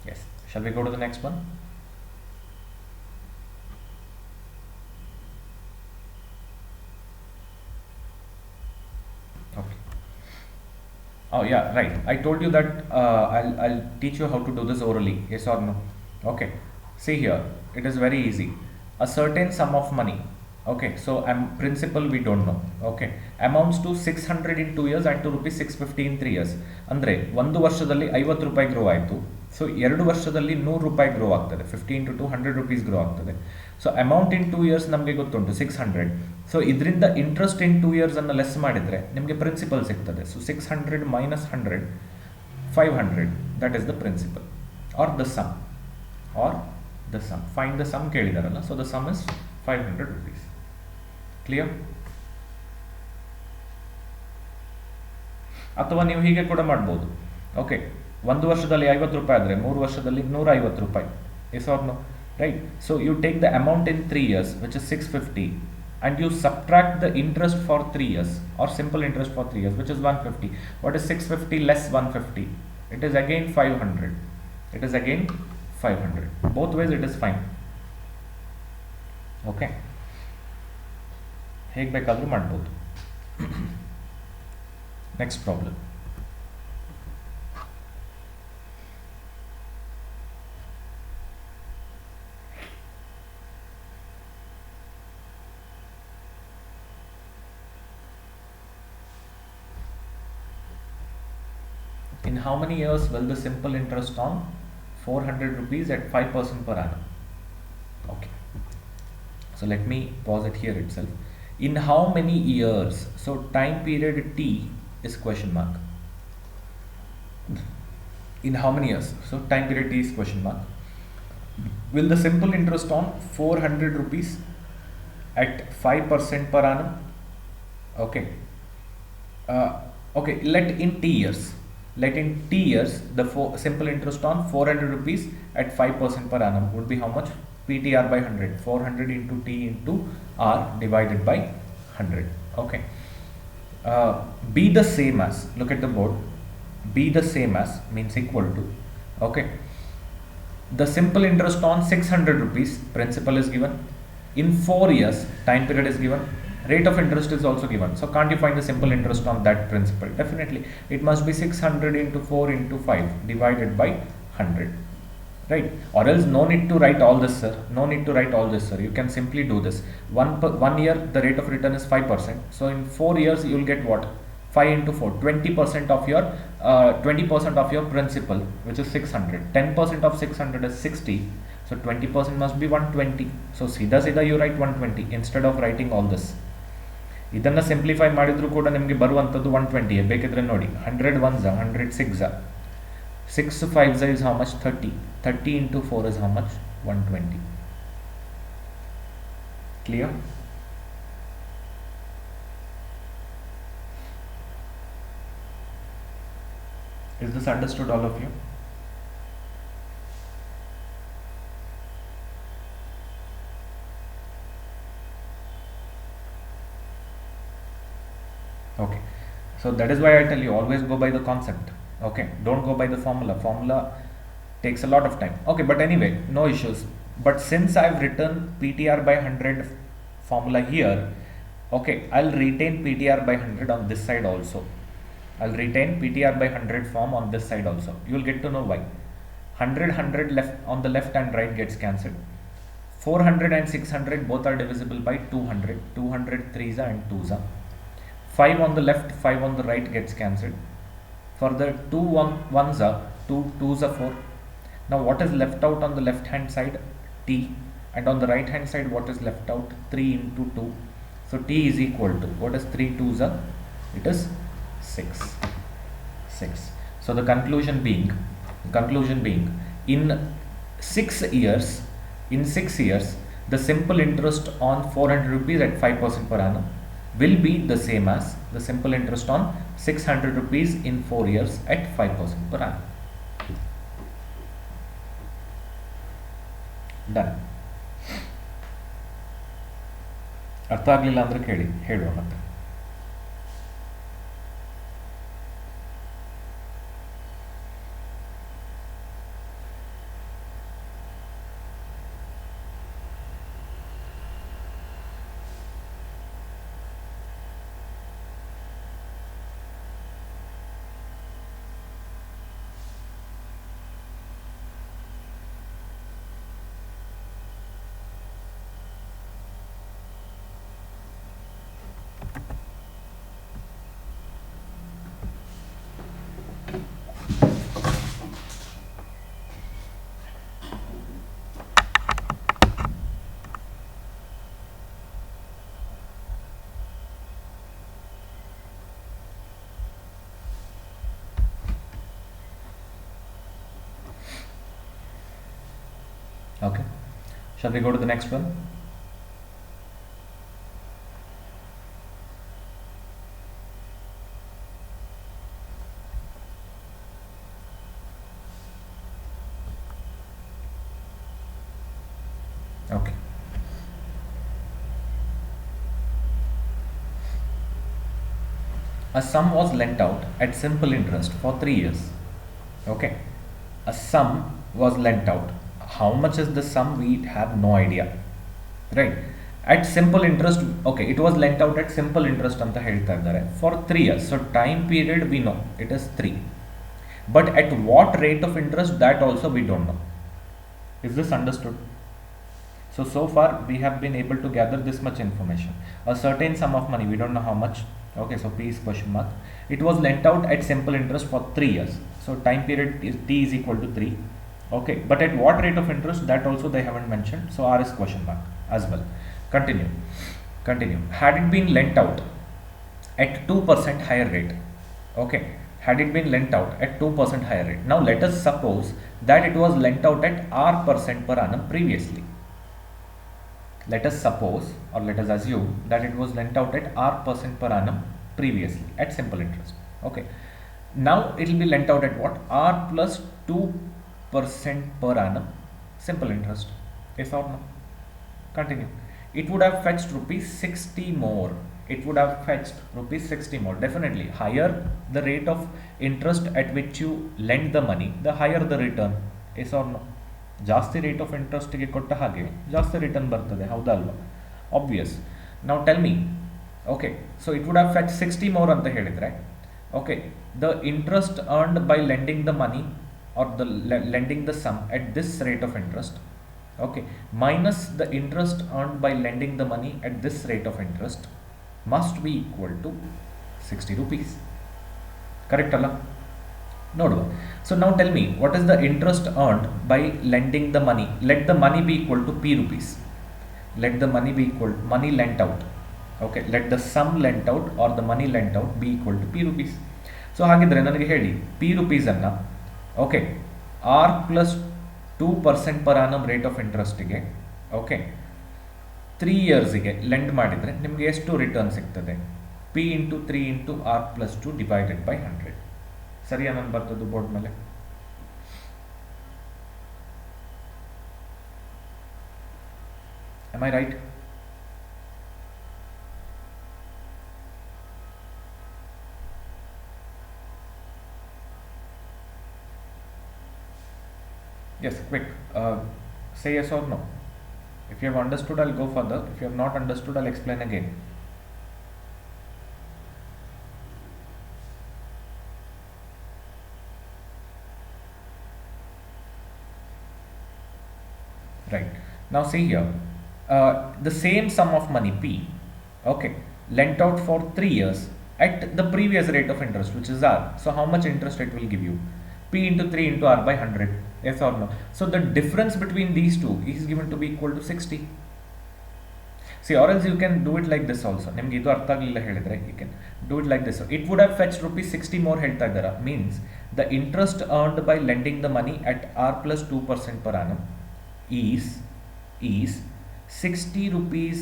Speaker 1: Yes. Shall we go to the next one? Oh yeah, right. I told you that I'll teach you how to do this orally. Yes or no? Okay. See here, it is very easy. A certain sum of money. Okay. So principal we don't know. Okay. Amounts to 600 in 2 years and to rupees 650 in 3 years. ಅಂದ್ರೆ ಒಂದು ವರ್ಷದಲ್ಲಿ 50 ರೂಪಾಯಿ grow ಆಯಿತು. So 2 ವರ್ಷದಲ್ಲಿ 100 ರೂಪಾಯಿ grow ಆಗ್ತದೆ. 50 into 2 100 rupees grow ಆಗ್ತದೆ. So amount in 2 years ನಮಗೆ ಗೊತ್ತುಂಟು 600. ಸೊ ಇದರಿಂದ ಇಂಟ್ರೆಸ್ಟ್ ಇನ್ 2 years ಅನ್ನು ಲೆಸ್ ಮಾಡಿದರೆ ನಿಮಗೆ ಪ್ರಿನ್ಸಿಪಲ್ ಸಿಗ್ತದೆ. So 600 minus 100, 500, that is the principal or the sum. Find the sum ಕೇಳಿದಾರಲ್ಲ, so the sum is 500 rupees. Clear? ಅಥವಾ ನೀವು ಹೀಗೆ ಕೂಡ ಮಾಡ್ಬೋದು. ಓಕೆ, ಒಂದು ವರ್ಷದಲ್ಲಿ 50 ರೂಪಾಯಿ ಆದರೆ 3 ವರ್ಷದಲ್ಲಿ 150 ರೂಪಾಯಿ. Yes or no? Right? So you take the amount in 3 years, which is 650, and you subtract the interest for 3 years, or simple interest for 3 years, which is 150. What is 650 less 150? It is again 500. it is again 500. Both ways it is fine. Okay, ಹೇಗೆ ಬೇಕಾದರೂ ಮಾಡ್ಬೋದು. Next problem. In how many years will the simple interest on 400 rupees at 5% per annum? Okay, so let me pause it here itself. In how many years? So time period T is question mark. In how many years? So time period T is question mark. Will the simple interest on 400 rupees at 5% per annum? Okay, okay, let in T years. Let in T years, the simple interest on 400 rupees at 5% per annum would be how much? PTR by 100. 400 into T into R divided by 100. Okay. Be the same as, look at the board, be the same as means equal to, okay. The simple interest on 600 rupees, principal is given. In 4 years, time period is given. Rate of interest is also given. So can't you find the simple interest on that principal? Definitely. It must be 600 into 4 into 5 divided by 100. Right? Or else no need to write all this, sir. No need to write all this, sir. You can simply do this. 1 year, the rate of return is 5%. So in 4 years, you will get what? 5 into 4. 20% of your 20% of your principal, which is 600. 10% of 600 is 60. So 20% must be 120. So सीधा you write 120 instead of writing all this. ಇದನ್ನು simplify ಮಾಡಿದರೂ ಕೂಡ ನಿಮಗೆ ಬರುವಂಥದ್ದು 120. ಬೇಕಿದ್ರೆ ನೋಡಿ, 100 1s 100 6s 6 5s is how much? 30. 30 into 4 is how much? 120. Clear? Is this understood, all of you? Okay, so that is why I tell you, always go by the concept. Okay, don't go by the formula. Formula takes a lot of time. Okay, but anyway, no issues. But since I've written PTR by 100 formula here, okay, I'll retain PTR by 100 on this side also. I'll retain PTR by 100 form on this side also. You'll get to know why. 100 left on the left and right gets cancelled. 400 and 600 both are divisible by 200. 200 3s and 2s. 5 on the left, 5 on the right gets cancelled. For the 2 1s are 2 2s are 4. Now what is left out on the left hand side? T. And on the right hand side, what is left out? 3 into 2. So T is equal to, what is 3 2s are? It is 6. 6. So the conclusion being, in 6 years, the simple interest on 400 rupees at 5% per annum will be the same as the simple interest on 600 rupees in 4 years at 5% per annum. Done. ಅರ್ಥ ಆಗಲಿಲ್ಲ ಅಂದರೆ ಹೇಳುವ ಮತ್ತೆ. Okay, shall we go to the next one? Okay. A sum was lent out at simple interest for 3 years. Okay. A sum was lent out. How much is the sum? We have no idea, right? At simple interest, okay, it was lent out at simple interest anta ಹೇಳ್ತಾ ಇದ್ದಾರೆ for 3 years. So time period we know it is 3, but at what rate of interest, that also we don't know. Is this understood? So far we have been able to gather this much information. A certain sum of money, we don't know how much. Okay, so P is question mark. It was lent out at simple interest for 3 years. So time period is T is equal to 3. Okay, but at what rate of interest, that also they haven't mentioned. So R is question mark as well. Continue. Had it been lent out at 2% higher rate, okay, had it been lent out at 2% higher rate. Now let us suppose that it was lent out at R% per annum previously. Let us suppose, or let us assume that it was lent out at R% per annum previously at simple interest. Okay, now it will be lent out at what? R plus 2% per annum simple interest. Yes or no? Continue. It would have fetched rupees 60 more. It would have fetched rupees 60 more. Definitely higher the rate of interest at which you lend the money, the higher the return. Yes or no? ಜಾಸ್ತಿ rate of ಇಂಟ್ರೆಸ್ಟ್ಗೆ ಕೊಟ್ಟ ಹಾಗೆ ಜಾಸ್ತಿ return ಬರ್ತದೆ, ಹೌದಾ ಅಲ್ವಾ? Obvious. ನಾವು tell me, okay, so it would have fetch 60 more ಅಂತ ಹೇಳಿದರೆ, okay, the interest earned by lending the money or the lending the sum at this rate of interest, okay, minus the interest earned by lending the money at this rate of interest must be equal to 60 rupees. Correct ಅಲ್ಲ? ನೋಡುವ. So now tell me, what is the interest earned by lending the money? Let the money be equal to P rupees. Let the money be equal, money lent out. Okay, let the sum lent out or the money lent out be equal to P rupees. So ಹಾಗಿದ್ರೆ ನನಗೆ ಹೇಳಿ, P rupees ಅನ್ನ, okay, R plus 2% per annum rate of interestಗೆ, okay, 3 yearsಗೆ lend ಮಾಡಿದರೆ ನಿಮಗೆ ಎಷ್ಟು return ಸಿಗ್ತದೆ? P into 3 into R plus 2 divided by 100. ಸರಿಯಾ? ನಾನು ಬರ್ತದ್ದು ಬೋರ್ಡ್ ಮೇಲೆ. Am I right? Yes, quick. Say yes or no. If you have understood, I'll go further. If you have not understood, I'll explain again. Right. Now see here, the same sum of money P, okay, lent out for 3 years at the previous rate of interest, which is R. So how much interest it will give you? P into 3 into R by 100. Yes or no? So the difference between these two is given to be equal to 60. See, or else you can do it like this also. ನಿಮಗೆ ಇದು ಅರ್ಥ ಆಗಲಿಲ್ಲ ಹೇಳಿದ್ರೆ, you can do it like this. It would have fetched rupees 60 more ಹೇಳ್ತಾ ಇದ್ದಾರಾ, means the interest earned by lending the money at R plus 2% per annum is 60 rupees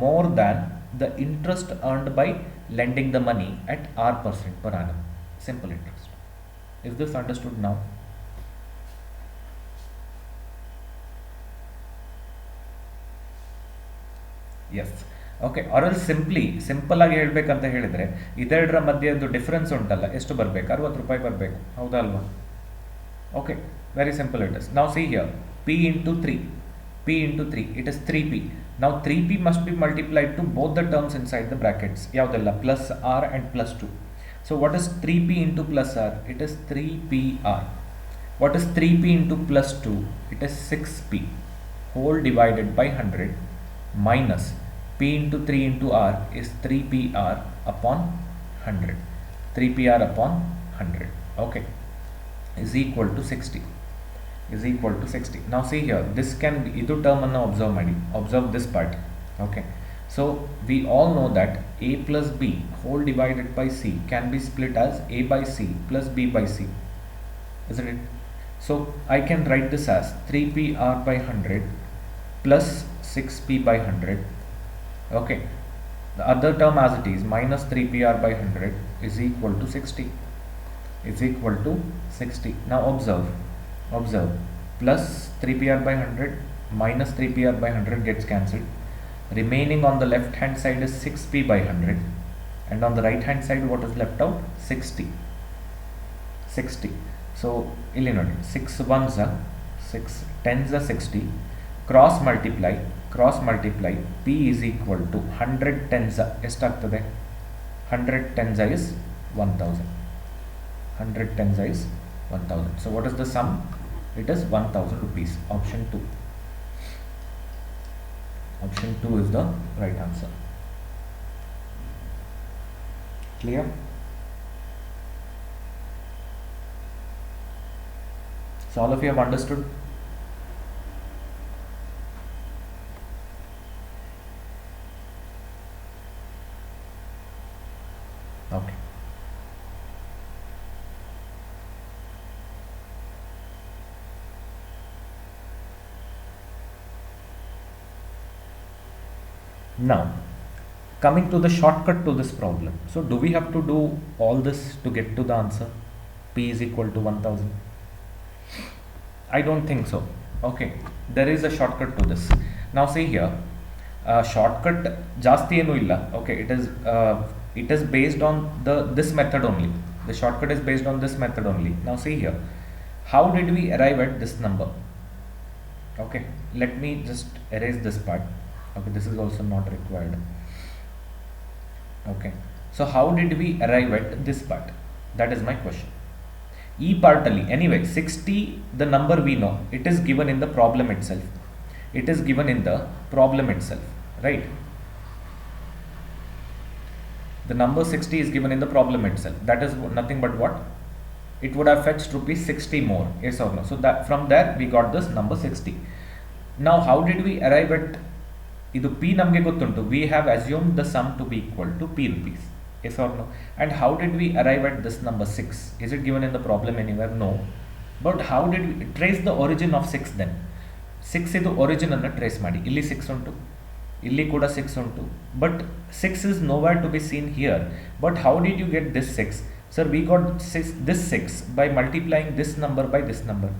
Speaker 1: more than the interest earned by lending the money at R% per annum simple interest. Is this understood now? Yes. Okay, ಆರ್ ಎಲ್ simple ಆಗಿ ಹೇಳ್ಬೇಕಂತ ಹೇಳಿದರೆ ಇದೆರಡರ ಮಧ್ಯೆ ಒಂದು difference ಉಂಟಲ್ಲ, ಎಷ್ಟು ಬರಬೇಕು? 60 ರೂಪಾಯಿ ಬರಬೇಕು, ಹೌದಾ ಅಲ್ವಾ? Okay, very simple it is. ನಾವು see here, P into 3, it is 3P. Now 3P must be multiplied to both the terms inside the brackets. Yaudella, plus R and plus 2. So what is 3P into plus R? It is 3PR. What is 3P into plus 2? It is 6P whole divided by 100 minus P into 3 into R is 3PR upon 100. 3PR upon 100. Okay, is equal to 60. Is equal to 60. Now see here, this can be, idu term anna observe this part. Okay, so we all know that A plus B whole divided by C can be split as A by C plus B by C, isn't it? So I can write this as 3PR by 100 plus 6P by 100. Okay, the other term as it is, minus 3PR by 100 is equal to 60. Is equal to 60. Now observe, plus 3PR by 100 minus 3PR by 100 gets cancelled. Remaining on the left hand side is 6P by 100, and on the right hand side what is left out? 60. So ಇಲ್ಲಿ ನೋಡಿ 6 ones are 6 tens are 60, cross multiply p is equal to 100 tens ಎಷ್ಟಾಗ್ತದೆ 100 tens is 1000. 100 tens is 1000. So what is the sum? It is 1000 rupees. Option 2. Option 2 is the right answer. Clear? So all of you have understood? Okay. Now, coming to the shortcut to this problem. So do we have to do all this to get to the answer? P is equal to 1000. I don't think so. Okay, there is a shortcut to this. Now see here, shortcut ಜಾಸ್ತಿ ಏನು ಇಲ್ಲ. Okay, it is based on this method only. The shortcut is based on this method only. Now see here, how did we arrive at this number? Okay, let me just erase this part. Okay, this is also not required. Okay, so how did we arrive at this part? That is my question. E part ali, anyway, 60, the number we know, it is given in the problem itself. It is given in the problem itself, right? The number 60 is given in the problem itself. That is nothing but what? It would have fetched rupees 60 more, yes or no? So that from there we got this number 60. Now how did we arrive at idu p namge gottuntu? We have assumed the sum to be equal to p rupees, yes or no? And how did we arrive at this number 6? Is it given in the problem anywhere? No. But how did we trace the origin of 6 then? 6 idu origin anna trace ಮಾಡಿ. ಇಲ್ಲಿ 6 ಉಂಟು, ಇಲ್ಲಿ ಕೂಡ 6 ಉಂಟು, but 6 is nowhere to be seen here. But how did you get this 6? Sir, we got this 6 by multiplying this number by this number.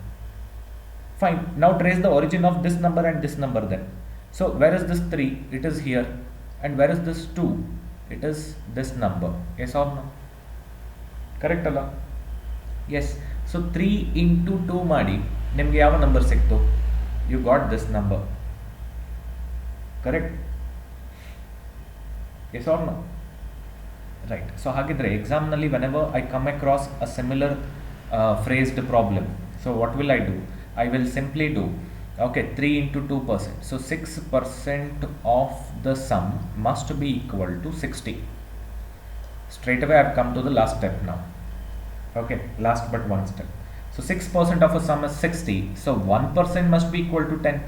Speaker 1: Fine. Now trace the origin of this number and this number then. So where is this 3? It is here. And where is this 2? It is this number. Yes or no? Correct alla? Yes. So 3 into 2 ಮಾಡಿ ನಿಮಗೆ ಯಾವ number ಸಿಕ್ತು? You got this number. Correct? Yes or no? Right. So ಹಾಗಿದ್ರೆ exam ನಲ್ಲಿ whenever I come across a similar phrased problem, so what will I do? I will simply do, okay, 3 into 2%. So 6% of the sum must be equal to 60. Straight away I have come to the last step now. Okay, last but one step. So 6% of a sum is 60. So 1% must be equal to 10.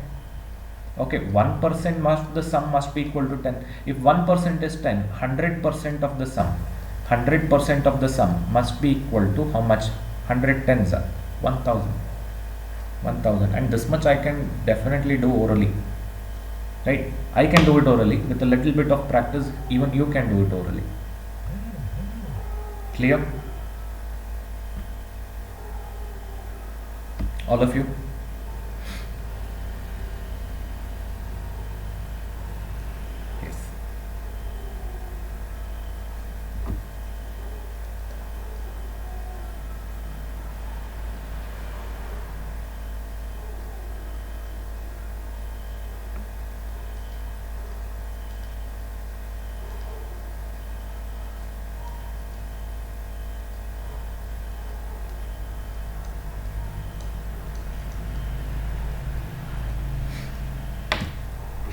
Speaker 1: Okay, 1% the sum must be equal to 10. If 1% is 10, 100% of the sum, 100% of the sum must be equal to how much? 100 tens are 1000. 1000, and this much I can definitely do orally, right? I can do it orally. With a little bit of practice, even you can do it orally. Clear? All of you? Yes.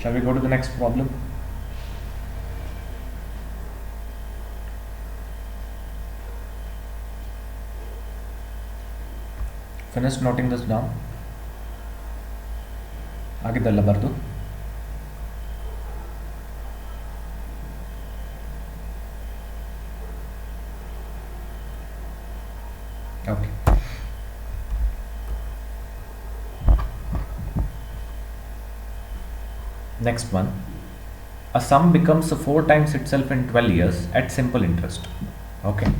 Speaker 1: Shall we go to the next problem? Finish noting this down. ಆಗಿದ್ದಲ್ಲ ಬರ್ದು. Okay. Next one, a sum becomes 4 times itself in 12 years at simple interest. Okay,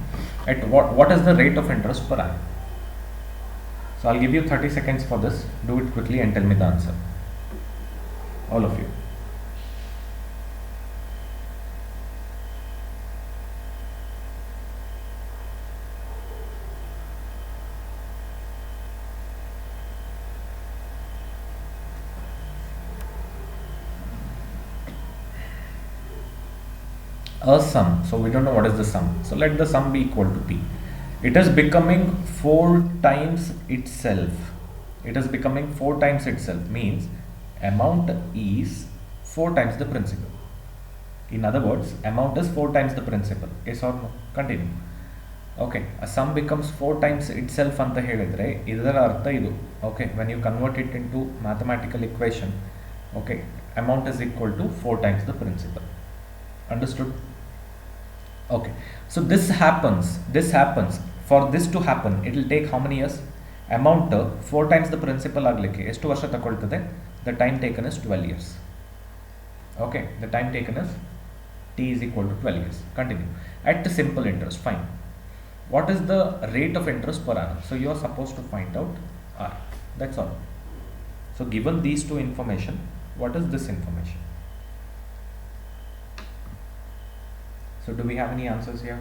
Speaker 1: at what is the rate of interest per annum? So I'll give you 30 seconds for this. Do it quickly and tell me the answer, all of you. a sum. So we don't know what is the sum. So let the sum be equal to p. It is becoming 4 times itself. It is becoming 4 times itself means amount is 4 times the principal. In other words, amount is 4 times the principal. Yes or no? Continue. Okay, a sum becomes 4 times itself ಅಂತ ಹೇಳಿದ್ರೆ ಇದರ ಅರ್ಥ ಇದು. Okay, when you convert it into mathematical equation, okay, amount is equal to 4 times the principal. Understood? Okay, so this happens. For this to happen, it will take how many years? Amount 4 times the principal ಆಗಲಿಕ್ಕೆ ಎಷ್ಟು ವರ್ಷ ತಗೊಳ್ತದೆ? The time taken is 12 years. Okay, the time taken is t is equal to 12 years. Continue. At the simple interest, fine. What is the rate of interest per annum? So you are supposed to find out R. That's all. So given these two information, what is this information? So do we have any answers here?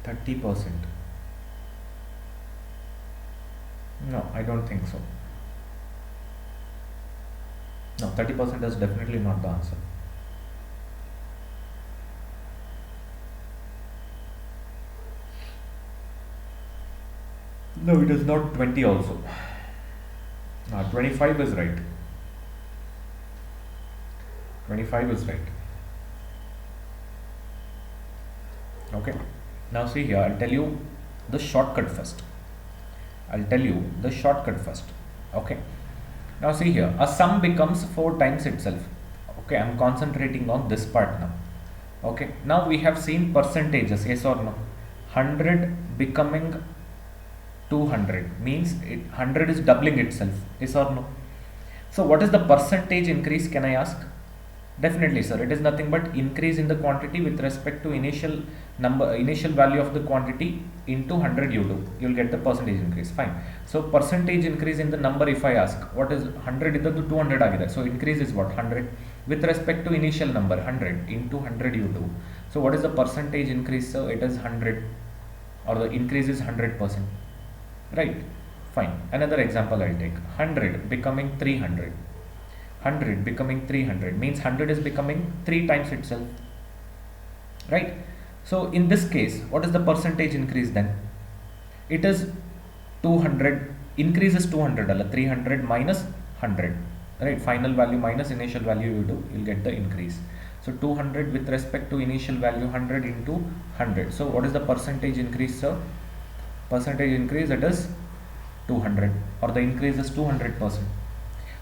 Speaker 1: %30. No, I don't think so. No, 30% is definitely not the answer. No, it is not 20 also. 25 is right. 25 is right. Okay. Now see here, I'll tell you the shortcut first. Okay. Now see here, a sum becomes 4 times itself. Okay, I'm concentrating on this part now. Okay, now we have seen percentages, yes or no? 100 becoming 200 means 100 is doubling itself, yes or no? So what is the percentage increase, can I ask? Definitely sir, it is nothing but increase in the quantity with respect to initial value of the quantity into 100 you'll get the percentage increase. Fine. So percentage increase in the number, if I ask what is 100 idadu 200 agide, so increase is what? 100 with respect to initial number 100 into 100 you do. So what is the percentage increase? So it is 100, or the increase is 100%, right? Fine. Another example I'll take. 100 becoming 300. 100 becoming 300 means 100 is becoming 3 times itself, right? So in this case, what is the percentage increase then? It is 200, increase is 200 alla, 300 minus 100, right? Final value minus initial value you do, you'll get the increase. So 200 with respect to initial value 100 into 100. So what is the percentage increase, sir? Percentage increase, it is 200, or the increase is 200%.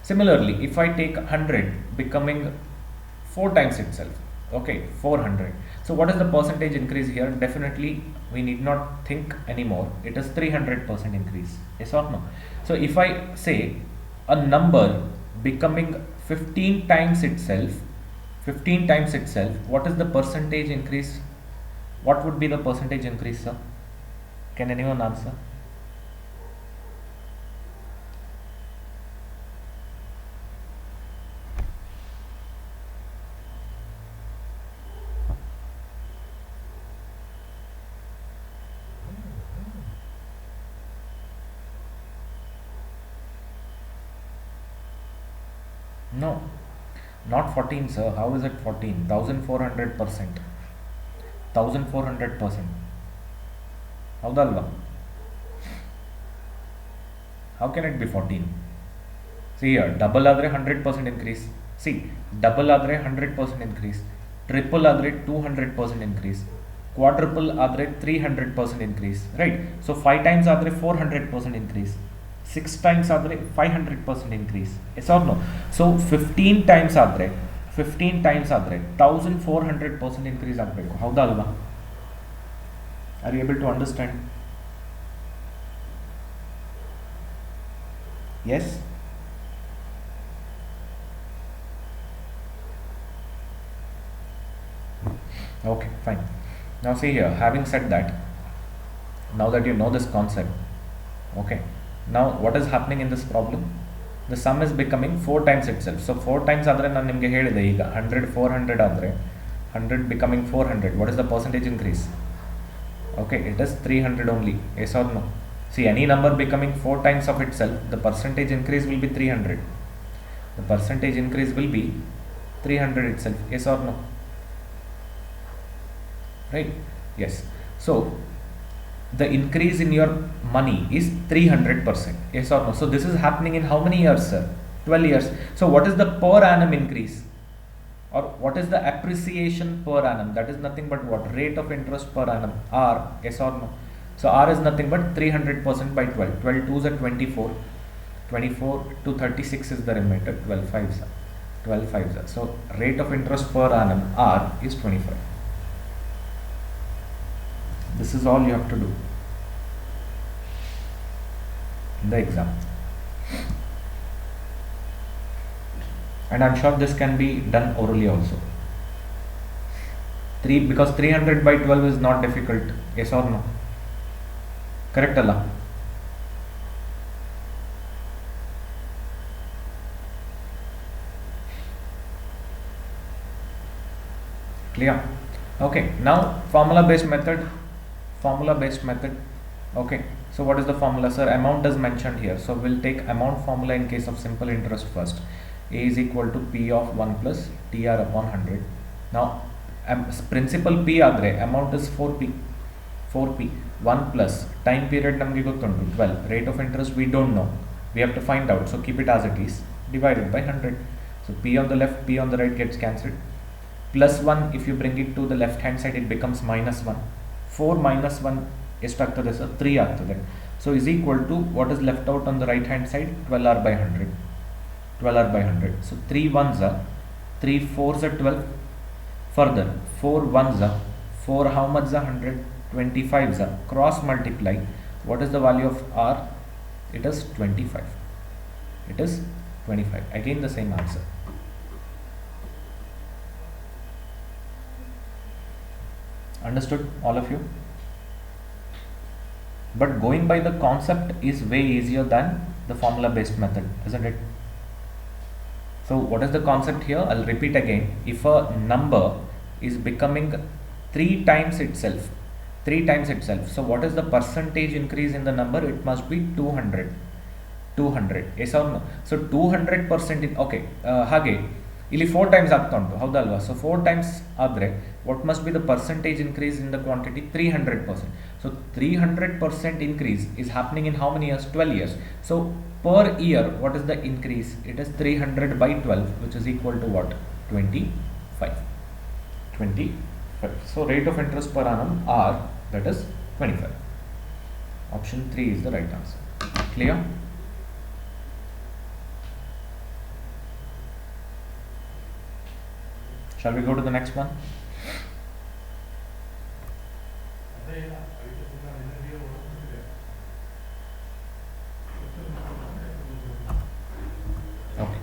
Speaker 1: Similarly, if I take 100 becoming 4 times itself, okay, 400. So what is the percentage increase here? Definitely we need not think anymore. It is 300% increase. Yes or no? So if I say a number becoming 15 times itself, what is the percentage increase? What would be the percentage increase, sir? Can anyone answer? No, not 14 sir. How is it 14? 1400%. 1400%. Howdalva? How can it be 14? See here, double adre 100% increase. See, double adre 100% increase. Triple adre 200% increase. Quadruple adre 300% increase. Right? So 5 times adre 400% increase. 6 times ಆದರೆ 500% increase. Yes or no? So 15 times ಆದರೆ 1400% increase ಆಗಬೇಕು. ಹೌದಾ ಅಲ್ವಾ? Are you able to understand? Yes? Okay, fine. Now see here, having said that, now that you know this concept, okay, now what is happening in this problem? The sum is becoming 4 times itself. So 4 times ಆದರೆ ನಾನು ನಿಮಗೆ ಹೇಳಿದೆ ಈಗ 100 400 ಆದರೆ 100 becoming 400. What is the percentage increase? Okay, it is 300 only. Yes or no? See, any number becoming 4 times of itself, the percentage increase will be 300. The percentage increase will be 300 itself. Yes or no? Right? Yes. So the increase in your money is 300%. Yes or no? So this is happening in how many years, sir? 12 years. So what is the per annum increase? Or what is the appreciation per annum? That is nothing but what? Rate of interest per annum. R. Yes or no? So R is nothing but 300% by 12. 12 2s are 24. 24 to 36 is the remainder. 12 5s are. 12 5s are. So rate of interest per annum R is 25. This is all you have to do in the exam. And I'm sure this can be done orally also. Because 300 by 12 is not difficult. Yes or no? Correct, Allah? Clear? Okay. Now formula based method. Okay. So what is the formula, sir? Amount is mentioned here. So we'll take amount formula in case of simple interest first. A is equal to P of 1 plus TR upon 100. Now principal P adre, amount is 4P. 4P. 1 plus time period namge gottundu 12. Rate of interest we don't know. We have to find out. So keep it as it is. Divided by 100. So P on the left, P on the right gets cancelled. Plus 1, if you bring it to the left hand side, it becomes minus 1. 4 minus 1 ಎಷ್ಟಾಗ್ತದೆ sir 3 ಆಗ್ತದೆ. So is equal to what is left out on the right hand side, 12R by 100. 12R by 100. So 3 1s are 3 4s are 12. Further 4 1s are 4, how much are 100? 25s are. Cross multiply. What is the value of R? It is 25. It is 25. Again the same answer. Understood, all of you? But going by the concept is way easier than the formula based method, isn't it? So what is the concept here? I'll repeat again. If a number is becoming 3 times itself, so what is the percentage increase in the number? It must be 200. Yes or no? So 200% in, okay, hage ಇಲ್ಲಿ 4 times ಆಗ್ತಾ ಉಂಟು ಹೌದಲ್ವಾ? So 4 times ಆದರೆ what must be the percentage increase in the quantity? 300%. So 300% increase is happening in how many years? 12 years. So per year what is the increase? It is 300 by 12, which is equal to what? 25. So rate of interest per annum R, that is 25. Option 3 is the right answer. Clear? Shall we go to the next one? Okay.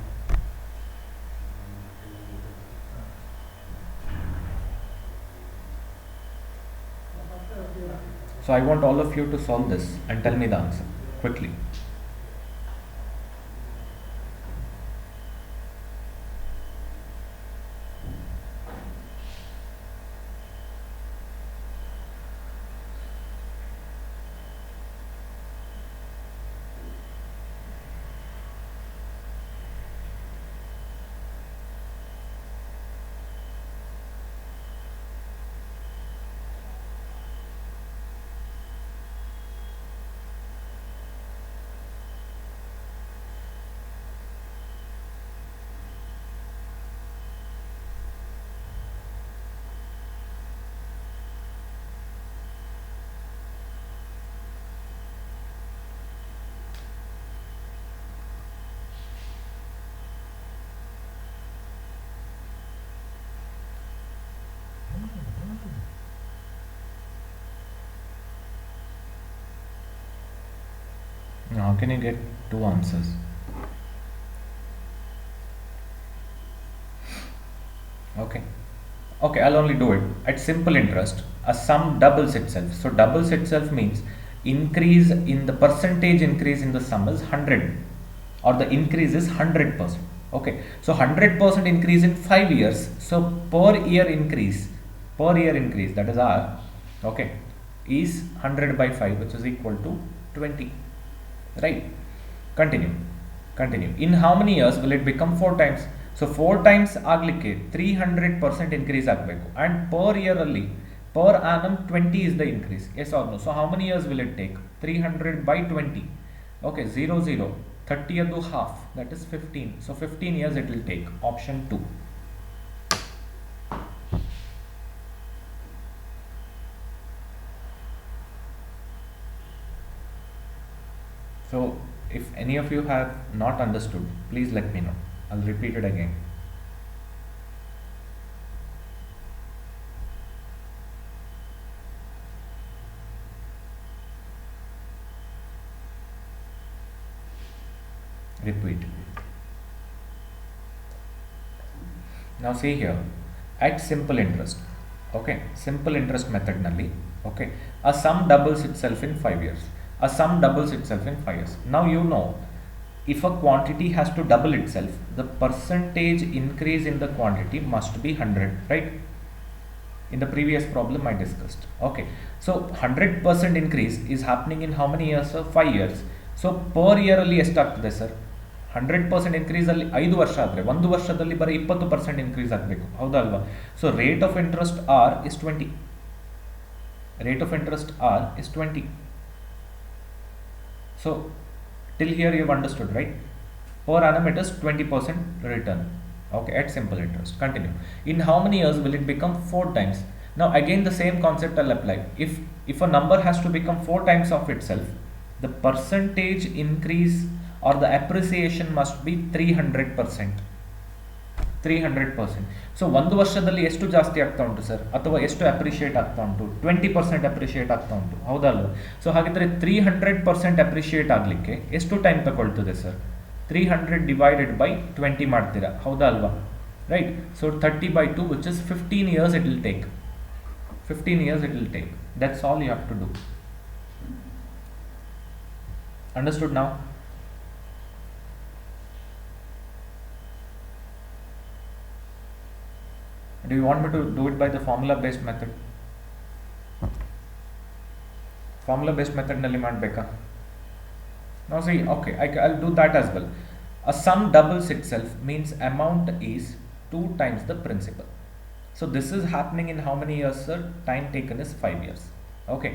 Speaker 1: So I want all of you to solve this and tell me the answer quickly. Now, how can you get 2 answers? Okay, I'll only do it. At simple interest, a sum doubles itself. So doubles itself means increase in the percentage increase in the sum is 100, or the increase is 100%. Okay, so 100% increase in 5 years. So per year increase, that is R, okay, is 100 by 5, which is equal to 20. Right? Continue. Continue. In how many years will it become 4 times? So 4 times ಆಗ್ಲಿಕ್ಕೆ 300% increase ಆಗಬೇಕು, and per year ಅಲ್ಲಿ per annum 20 is the increase. Yes or no? So how many years will it take? 300 by 20. Okay, 0 0 30 adu half, that is 15. So 15 years it will take. Option 2. So if any of you have not understood, please let me know. I'll repeat it again. Repeat. Now see here, at simple interest, okay, simple interest method nalli, okay, a sum doubles itself in 5 years. A sum doubles itself in 5 years. Now you know, if a quantity has to double itself, the percentage increase in the quantity must be 100, right? In the previous problem I discussed. Okay, so 100% increase is happening in how many years, sir? 5 years. So per year ಅಲ್ಲಿ ಎಷ್ಟಾಗ್ತದೆ sir? 100% increase ಅಲ್ಲಿ 5 ವರ್ಷ ಆದರೆ 1 ವರ್ಷದಲ್ಲಿ ಬರೀ 20% increase ಆಗಬೇಕು, ಹೌದಾ ಅಲ್ವಾ? So rate of interest R is 20. Rate of interest R is 20. So till here you have understood, right? Per annum it is 20% return. Okay, at simple interest. Continue. In how many years will it become 4 times? Now again the same concept I'll apply. If a number has to become 4 times of itself, the percentage increase or the appreciation must be 300%. 300%. So 1 ವರ್ಷದಲ್ಲಿ ಎಷ್ಟು ಜಾಸ್ತಿ ಆಗ್ತಾ ಉಂಟು sir, ಅಥವಾ ಎಷ್ಟು appreciate ಆಗ್ತಾ ಉಂಟು? 20% appreciate ಆಗ್ತಾ ಉಂಟು, ಹೌದಲ್ವ? ಸೊ ಹಾಗಿದ್ರೆ 300% ಅಪ್ರಿಷಿಯೇಟ್ ಆಗಲಿಕ್ಕೆ ಎಷ್ಟು ಟೈಮ್ ತಗೊಳ್ತದೆ ಸರ್? 300 ಡಿವೈಡೆಡ್ ಬೈ 20 ಮಾಡ್ತೀರಾ, ಹೌದಾ ಅಲ್ವಾ? Right. So 30/2 which is 15 years it will take. 15 years it will take. That's all you have to do. Understood now? Do you want me to do it by the formula based method? Formula based method nalli ಮಾಡಬೇಕಾ? Now see, okay, I'll do that as well. A sum doubles itself means amount is 2 times the principal. So this is happening in how many years, sir? Time taken is 5 years. Okay,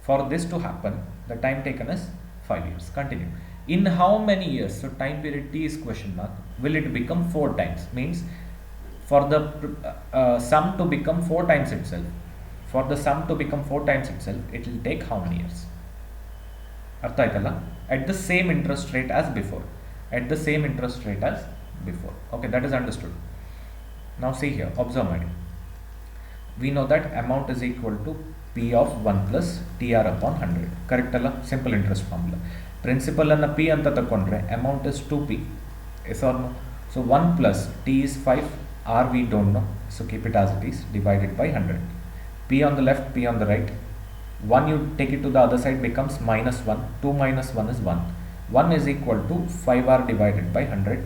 Speaker 1: for this to happen, the time taken is 5 years. Continue. In how many years? So time period T is question mark. Will it become 4 times? Means for the sum to become 4 times itself, for the sum to become 4 times itself, it will take how many years? ಅರ್ಥ ಆಯ್ತಲ್ಲ? At the same interest rate as before. At the same interest rate as before. Okay, that is understood. Now see here, observe ಮಾಡಿ. We know that amount is equal to P of 1 plus TR upon 100. Correct ಅಲ್ಲ? Simple interest formula. Principal ಅನ್ನ P ಅಂತ ತಕೊಂಡ್ರೆ amount is 2P. Yes or no? So 1 plus T is 5. R we don't know, so keep it as it is, divided by 100. P on the left, P on the right. 1 you take it to the other side becomes minus 1. 2 minus 1 is 1. 1 is equal to 5R divided by 100.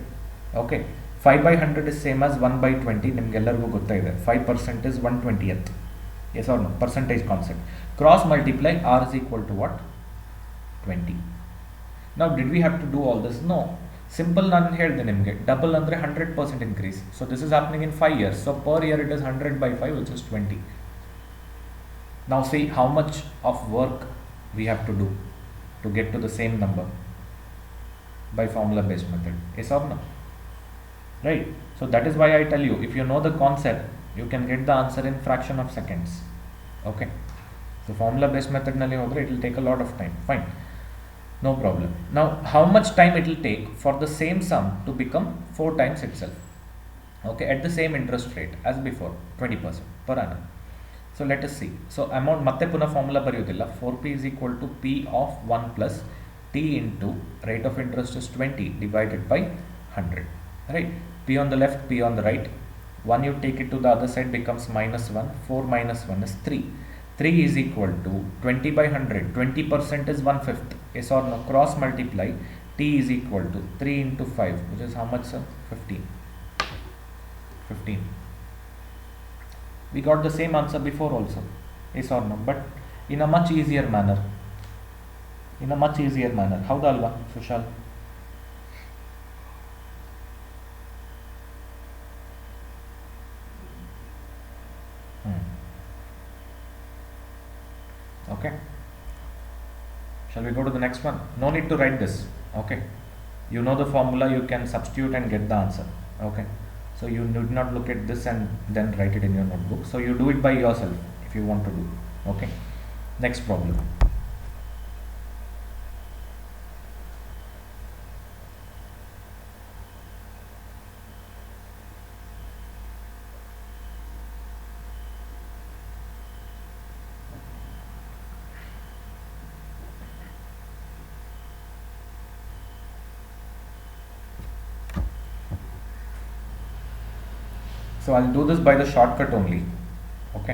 Speaker 1: Okay, 5 by 100 is same as 1 by 20. ನಿಮಗೆಲ್ಲರಿಗೂ ಗೊತ್ತಾಗಿದೆ, 5% is 1/20th. Yes or no? Percentage concept. Cross multiply, R is equal to what? 20. Now did we have to do all this? No. Simple ನಾನು ಹೇಳಿದೆ ನಿಮಗೆ, double ಅಂದರೆ 100% increase. So this is happening in 5 years. So per year it is 100 by 5 which is 20. Now see how much of work we have to do to get to the same number by formula based method. Yes or no? Right. So that is why I tell you, if you know the concept, you can get the answer in fraction of seconds. Okay. So formula based method nalli hodre it will take a lot of time. Fine. No problem. Now how much time it will take for the same sum to become 4 times itself? Okay, at the same interest rate as before, 20% per annum. So let us see. So amount ಮತ್ತೆ ಪುನಃ formula ಬರೆಯೋದಿಲ್ಲ. 4P is equal to P of 1 plus T into rate of interest is 20 divided by 100. Right? P on the left, P on the right. 1 you take it to the other side becomes minus 1. 4 minus 1 is 3. 3 is equal to 20 by 100. 20% is 1/5. Yes or no? Cross multiply. T is equal to 3 into 5, which is how much, sir? 15. 15. We got the same answer before also. Yes or no? But in a much easier manner. In a much easier manner. Howda alva, Sushal? Okay, shall we go to the next one? No need to write this. Okay, you know the formula, you can substitute and get the answer. Okay, so you need not look at this and then write it in your notebook. So you do it by yourself if you want to do. Okay, next problem. So I'll do this by the shortcut only. Okay,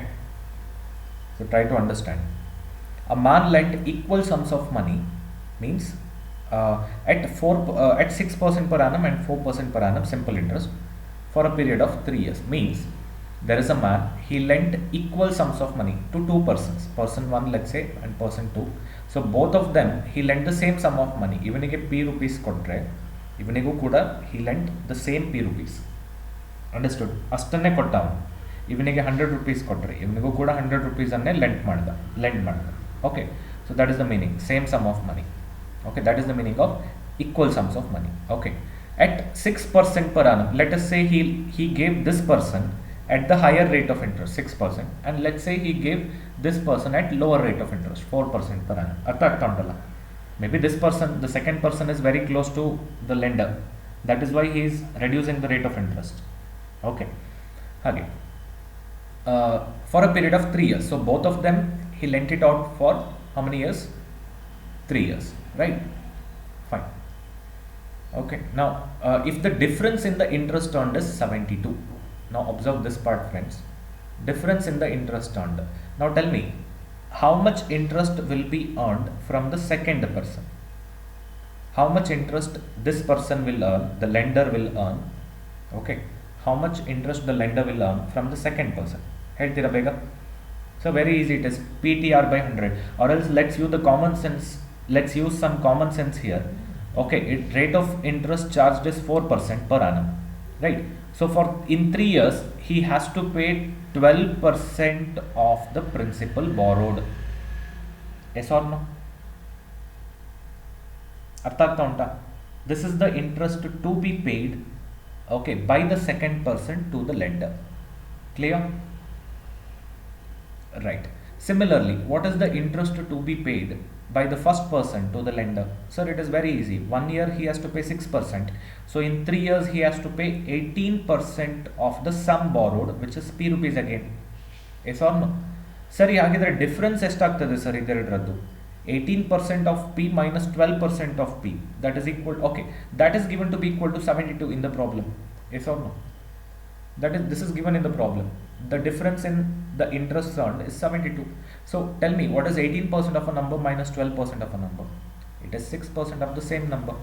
Speaker 1: so try to understand. A man lent equal sums of money, means at 6% per annum and 4% per annum simple interest for a period of 3 years. Means there is a man, he lent equal sums of money to two persons, person 1 let's say and person 2. So both of them he lent the same sum of money. ಇವನಿಗೆ p rupees ಕೊಟ್ರೆ ಇವನಿಗೂ ಕೂಡ he lent the same p rupees. Understood? ಅಷ್ಟನ್ನೇ ಕೊಟ್ಟ ಅವನು. ಇವನಿಗೆ 100 rupees ಕೊಟ್ಟರೆ ಇವನಿಗೂ ಕೂಡ 100 rupees ಅನ್ನೇ ಲೆಂಡ್ ಮಾಡ್ದ. Okay, so that is the meaning, same sum of money. Okay, that is the meaning of equal sums of money. Okay, at 6% per annum, let us say he gave this person at the higher rate of interest 6%, and let's say he gave this person at lower rate of interest 4% per annum. ಅರ್ಥ ಆಗ್ತಾ ಉಂಟಲ್ಲ? Maybe this person, the second person, is very close to the lender, that is why he is reducing the rate of interest. Okay, ಹಾಗೆ for a period of 3 years. So both of them he lent it out for how many years? 3 years, right? Fine. Okay, now if the difference in the interest earned is 72, now observe this part, friends. Difference in the interest earned. Now tell me, how much interest will be earned from the second person? How much interest this person will earn, the lender will earn? Okay, how much interest the lender will earn from the second person? ಹೇಳ್ತೀರಾ ಬೇಗ? So very easy, it is PTR by 100, or else let's use some common sense here. Okay, rate of interest charged is 4% per annum, right? So for in 3 years he has to pay 12% of the principal borrowed. Yes or no? ಅರ್ಥ ಆಗ್ತಾ ಉಂಟಾ? This is the interest to be paid, okay, by the second person to the lender. Clear? Right. Similarly, what is the interest to be paid by the first person to the lender? Sir, it is very easy. 1 year he has to pay 6%. So in 3 years he has to pay 18% of the sum borrowed, which is p rupees again. Yes or no? ಸರಿ, ಹಾಗಿದ್ರೆ difference ಎಷ್ಟಾಗ್ತದೆ sir ಇದೆರಡರದ್ದು? 18% of p minus 12% of p, that is equal, okay, that is given to be equal to 72 in the problem. Yes or no? This is given in the problem. The difference in the interest earned is 72. So tell me, what is 18% of a number minus 12% of a number? It is 6% of the same number.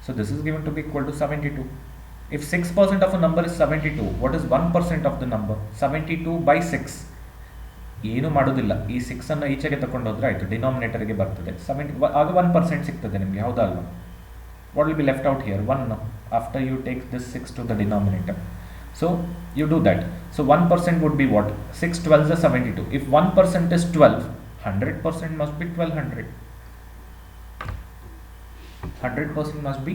Speaker 1: So this is given to be equal to 72. If 6% of a number is 72, what is 1% of the number? 72 by 6. ಏನು ಮಾಡೋದಿಲ್ಲ, ಈ 6 ಅನ್ನು ಈಚೆಗೆ ತಗೊಂಡು ಹೋದ್ರೆ ಆಯಿತು, ಡಿನಾಮಿನೇಟರ್ಗೆ ಬರ್ತದೆ 70, ಆಗ 1% ಸಿಗ್ತದೆ ನಿಮಗೆ, ಹೌದಾ ಅಲ್ವಾ? What will be left out here? 1 after you take this 6 to the denominator. So you do that. So 1% would be what? 6 12s are 72. If 1% is 12, 100% must be 1200. 100% must be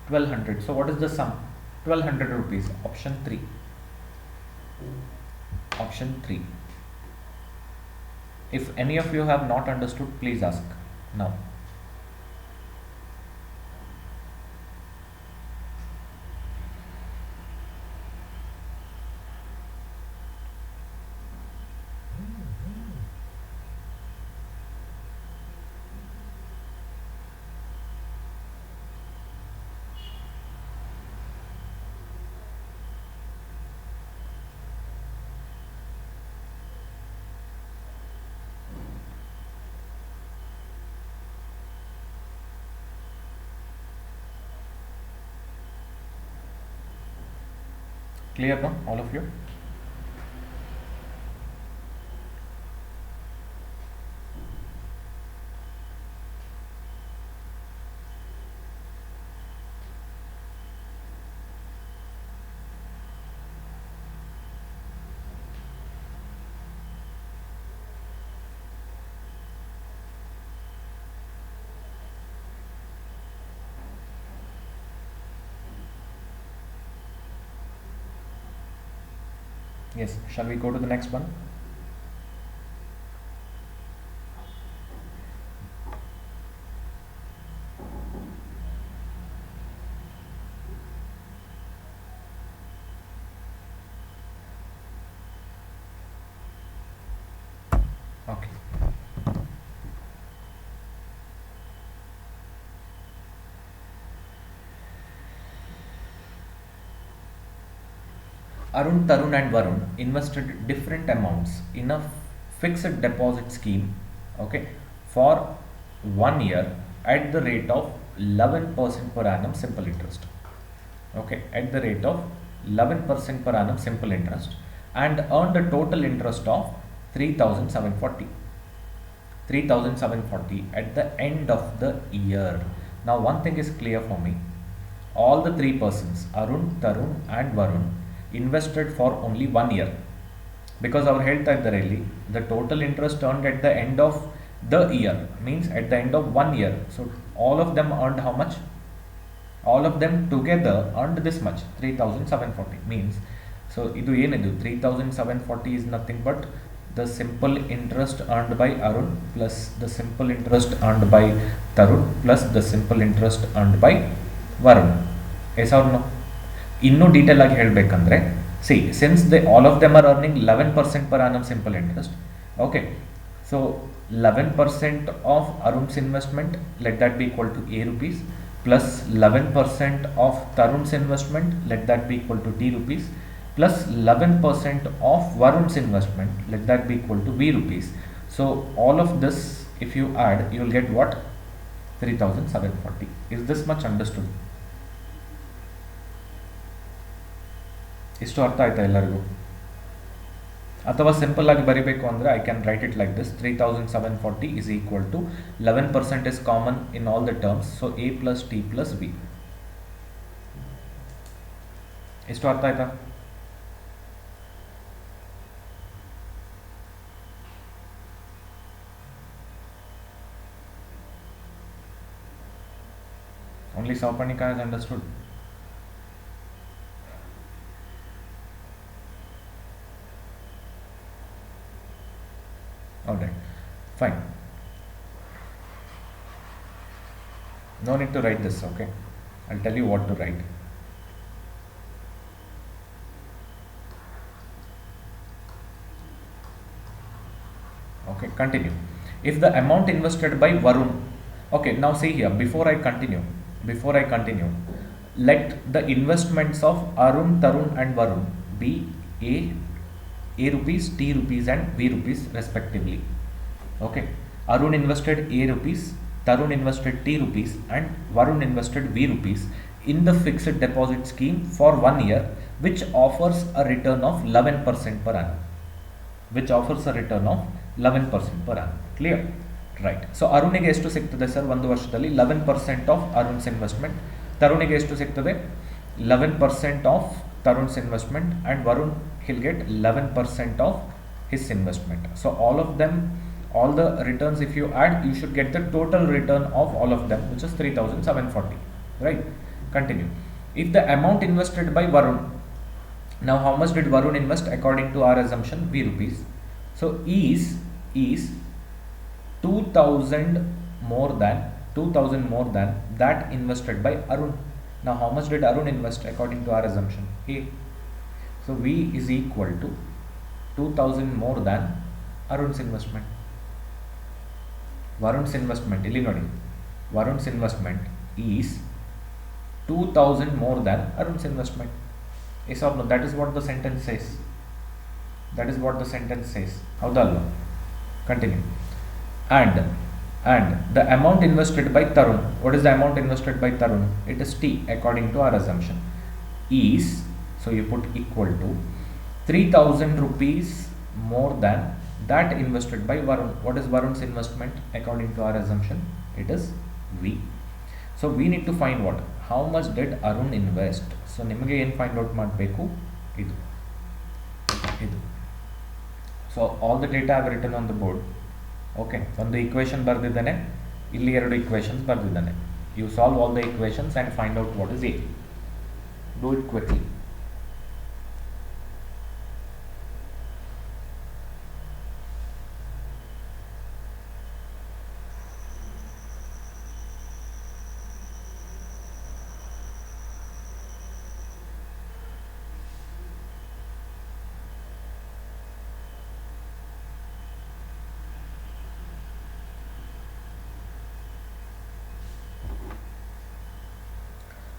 Speaker 1: 1200. So what is the sum? 1200 rupees. Option 3. Option 3. If any of you have not understood, please ask now. Clear now, all of you? Yes, shall we go to the next one? Okay. Arun, Tarun, and Varun invested different amounts in a fixed deposit scheme, okay, for 1 year at the rate of 11% per annum simple interest. Okay, at the rate of 11% per annum simple interest, and earned a total interest of 3,740. 3,740 at the end of the year. Now, one thing is clear for me. All the three persons, Arun, Tarun, and Varun, invested for only 1 year. Because our health at the rally, the total interest earned at the end of the year means at the end of 1 year. So, all of them earned how much? All of them together earned this much, 3,740 means. So, idu enidu 3,740 is nothing but the simple interest earned by Arun plus the simple interest earned by Tarun plus the simple interest earned by Varun. Yes or no? ಇನ್ನೂ detail ಆಗಿ ಹೇಳಬೇಕಂದ್ರೆ C since they all of them are earning 11% per annum simple interest. Okay, so 11% of Arun's investment, let that be equal to A rupees, plus 11% of Tarun's investment, let that be equal to D rupees, plus 11% of Varun's investment, let that be equal to B rupees. So all of this, if you add, you will get what? 3,740. Is this much understood? ಇಷ್ಟು ಅರ್ಥ ಆಯ್ತಾ ಎಲ್ಲರಿಗೂ? ಅಥವಾ simple ಆಗಿ ಬರಿಬೇಕು ಅಂದರೆ I can write it like this: 3,740 is equal to 11% is common in all the terms, so A plus T plus B. ಇಷ್ಟು ಅರ್ಥ ಆಯ್ತಾ? Only Saupanika has understood. Alright, fine. No need to write this, okay? I'll tell you what to write. Okay, continue. If the amount invested by Varun, okay, now see here, before I continue, let the investments of Arun, Tarun, and Varun be A rupees, T rupees, and V rupees respectively. Okay, Arun invested A rupees, Tarun invested T rupees, and Varun invested V rupees in the fixed deposit scheme for 1 year, which offers a return of 11% per annum. Clear? Right. So Aruniಗೆ ಎಷ್ಟು ಸಿಗ್ತದೆ sir ಒಂದು ವರ್ಷದಲ್ಲಿ? 11% of Arun's investment. ತರುಣಿಗೆ ಎಷ್ಟು ಸಿಗ್ತದೆ? 11% of Tarun's investment, and Varun, he'll get 11% of his investment. So all of them, all the returns, if you add, you should get the total return of all of them, which is 3,740. Right? Continue. If the amount invested by Varun, now how much did Varun invest according to our assumption? V rupees. So is 2,000 more than that invested by Arun. Now how much did Arun invest according to our assumption? A. So V is equal to 2,000 more than Arun's investment. Varun's investment, ಇಲ್ಲಿ ನೋಡಿ, Varun's investment is 2,000 more than Arun's investment. Yes or no? That is what the sentence says. ಹೌದಾ ಅಲ್ವಾ? Continue. And the amount invested by Tarun, what is the amount invested by Tarun? It is T according to our assumption. Is, so you put equal to 3,000 rupees more than that invested by Varun. What is Varun's investment according to our assumption? It is V. So we need to find what? How much did Arun invest? So ನಿಮಗೆ ಏನು find out ಮಾಡಬೇಕು? ಇದು. So all the data I have written on the board. Okay, ಒಂದು equation ಬರೆದಿದ್ದಾನೆ, ಇಲ್ಲಿ 2 equations ಬರೆದಿದ್ದಾನೆ. You solve all the equations and find out what is A. Do it quickly.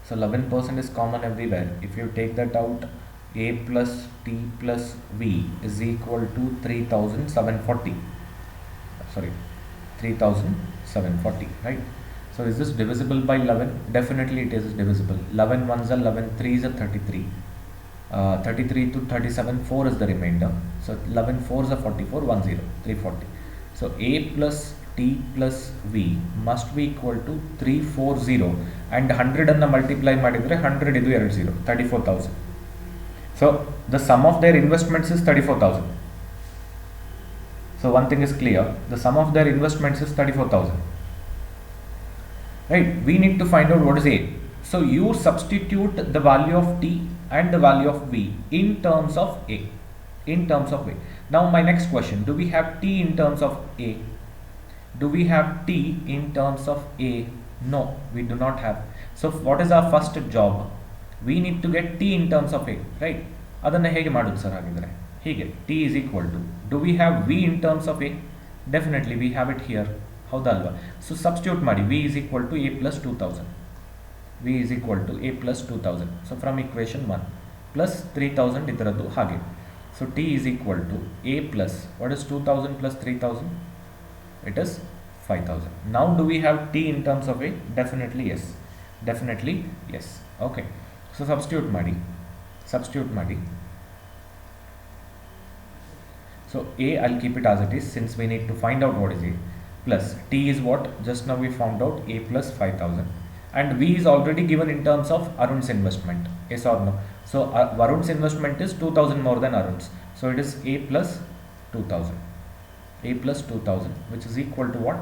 Speaker 1: So 11% is common everywhere. If you take that out, A plus T plus V is equal to 3740. Sorry, 3740, right? So is this divisible by 11? Definitely it is divisible. 11 ones are 11, 3 is a 33. 33 to 37, 4 is the remainder. So 11 4s are 44, 10, 340. So A plus T plus V must be equal to 340, and 100 ಅನ್ನು multiply ಮಾಡಿದ್ರೆ 100 ಇದು 20, 34,000. So the sum of their investments is 34,000. So one thing is clear, the sum of their investments is 34,000. Right, we need to find out what is A. So you substitute the value of T and the value of V in terms of A. In terms of A. Now my next question, do we have T in terms of A? Do we have T in terms of A? No, we do not have. So what is our first job? We need to get T in terms of A, right? ಅದನ್ನು ಹೇಗೆ ಮಾಡೋದು sir ಹಾಗಿದ್ರೆ? ಹೀಗೆ T is equal to, do we have V in terms of A? Definitely we have it here. ಹೌದಲ್ವಾ? So substitute ಮಾಡಿ, V is equal to A plus 2000. V is equal to A plus 2000. So from equation 1 plus 3000 ಇದರದ್ದು ಹಾಗೆ. So T is equal to A plus, what is 2000 plus 3000? It is 5000. Now do we have T in terms of A? Definitely yes. Definitely yes. Okay. So substitute ಮಾಡಿ. So A, I'll keep it as it is since we need to find out what is A. Plus T is what? Just now we found out A plus 5000. And V is already given in terms of Arun's investment. Yes or no? So Varun's investment is 2000 more than Arun's. So it is A plus 2000. A plus 2000, which is equal to what?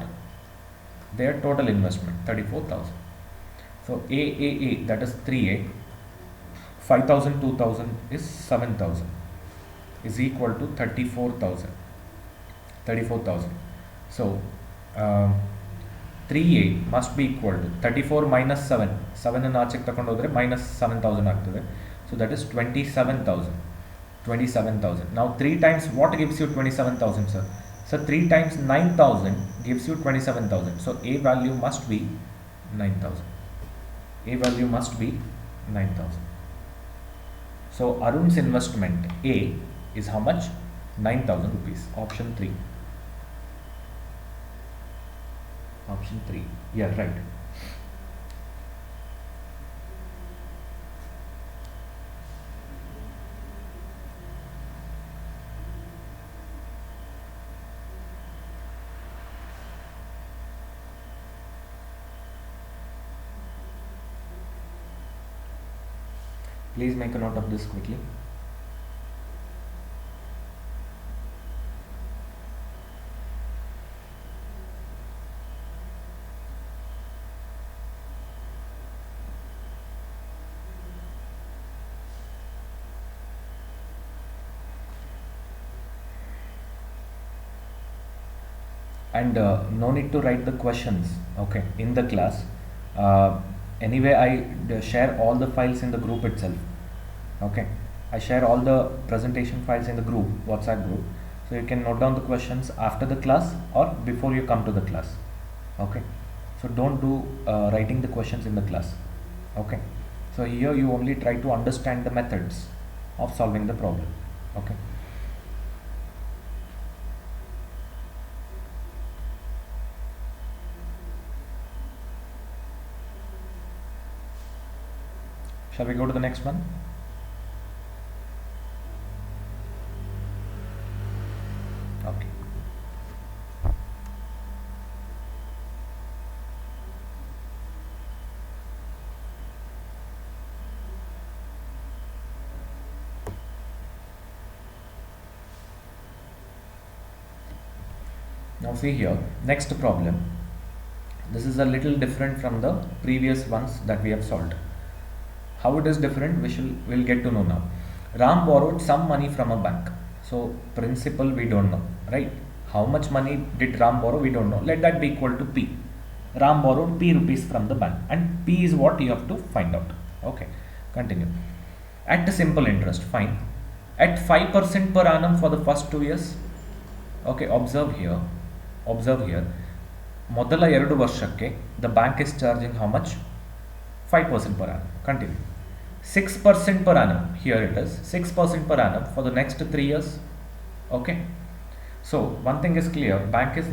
Speaker 1: Their total investment, 34,000. So A, that is 3A. 5,000, 2,000 is 7,000. Is equal to 34,000. 34,000. So 3A must be equal to 34 minus 7. 7 and ಆಚೆಗೆ ತಕೊಂಡು ಹೋದರೆ minus 7,000 ಆಗ್ತದೆ. So that is 27,000. 27,000. Now 3 times what gives you 27,000, sir? So 3 times 9,000 gives you 27,000. So A value must be 9,000. A value must be 9,000. So Arun's investment A is how much? 9,000 rupees. Option 3. Option 3. Yeah, right. Please make a note of this quickly. And no need to write the questions, okay, in the class. Anyway, I share all the files in the group itself. Okay, I share all the presentation files in the group, WhatsApp group, so you can note down the questions after the class or before you come to the class. Okay, so don't do writing the questions in the class. Okay, so here you only try to understand the methods of solving the problem. Okay. Shall we go to the next one? Okay. Now see here, next problem. This is a little different from the previous ones that we have solved. How it is different, we'll get to know now. Ram borrowed some money from a bank. So principal we don't know, right? How much money did Ram borrow? We don't know. Let that be equal to P. Ram borrowed P rupees from the bank, and P is what you have to find out. Okay, continue. At the simple interest, fine. At 5% per annum for the first 2 years. Okay, observe here. ಮೊದಲ 2 ವರ್ಷಕ್ಕೆ the bank is charging how much? 5% per annum. Continue. 6% per annum, here it is, 6% per annum for the next 3 years. Okay. So one thing is clear, bank is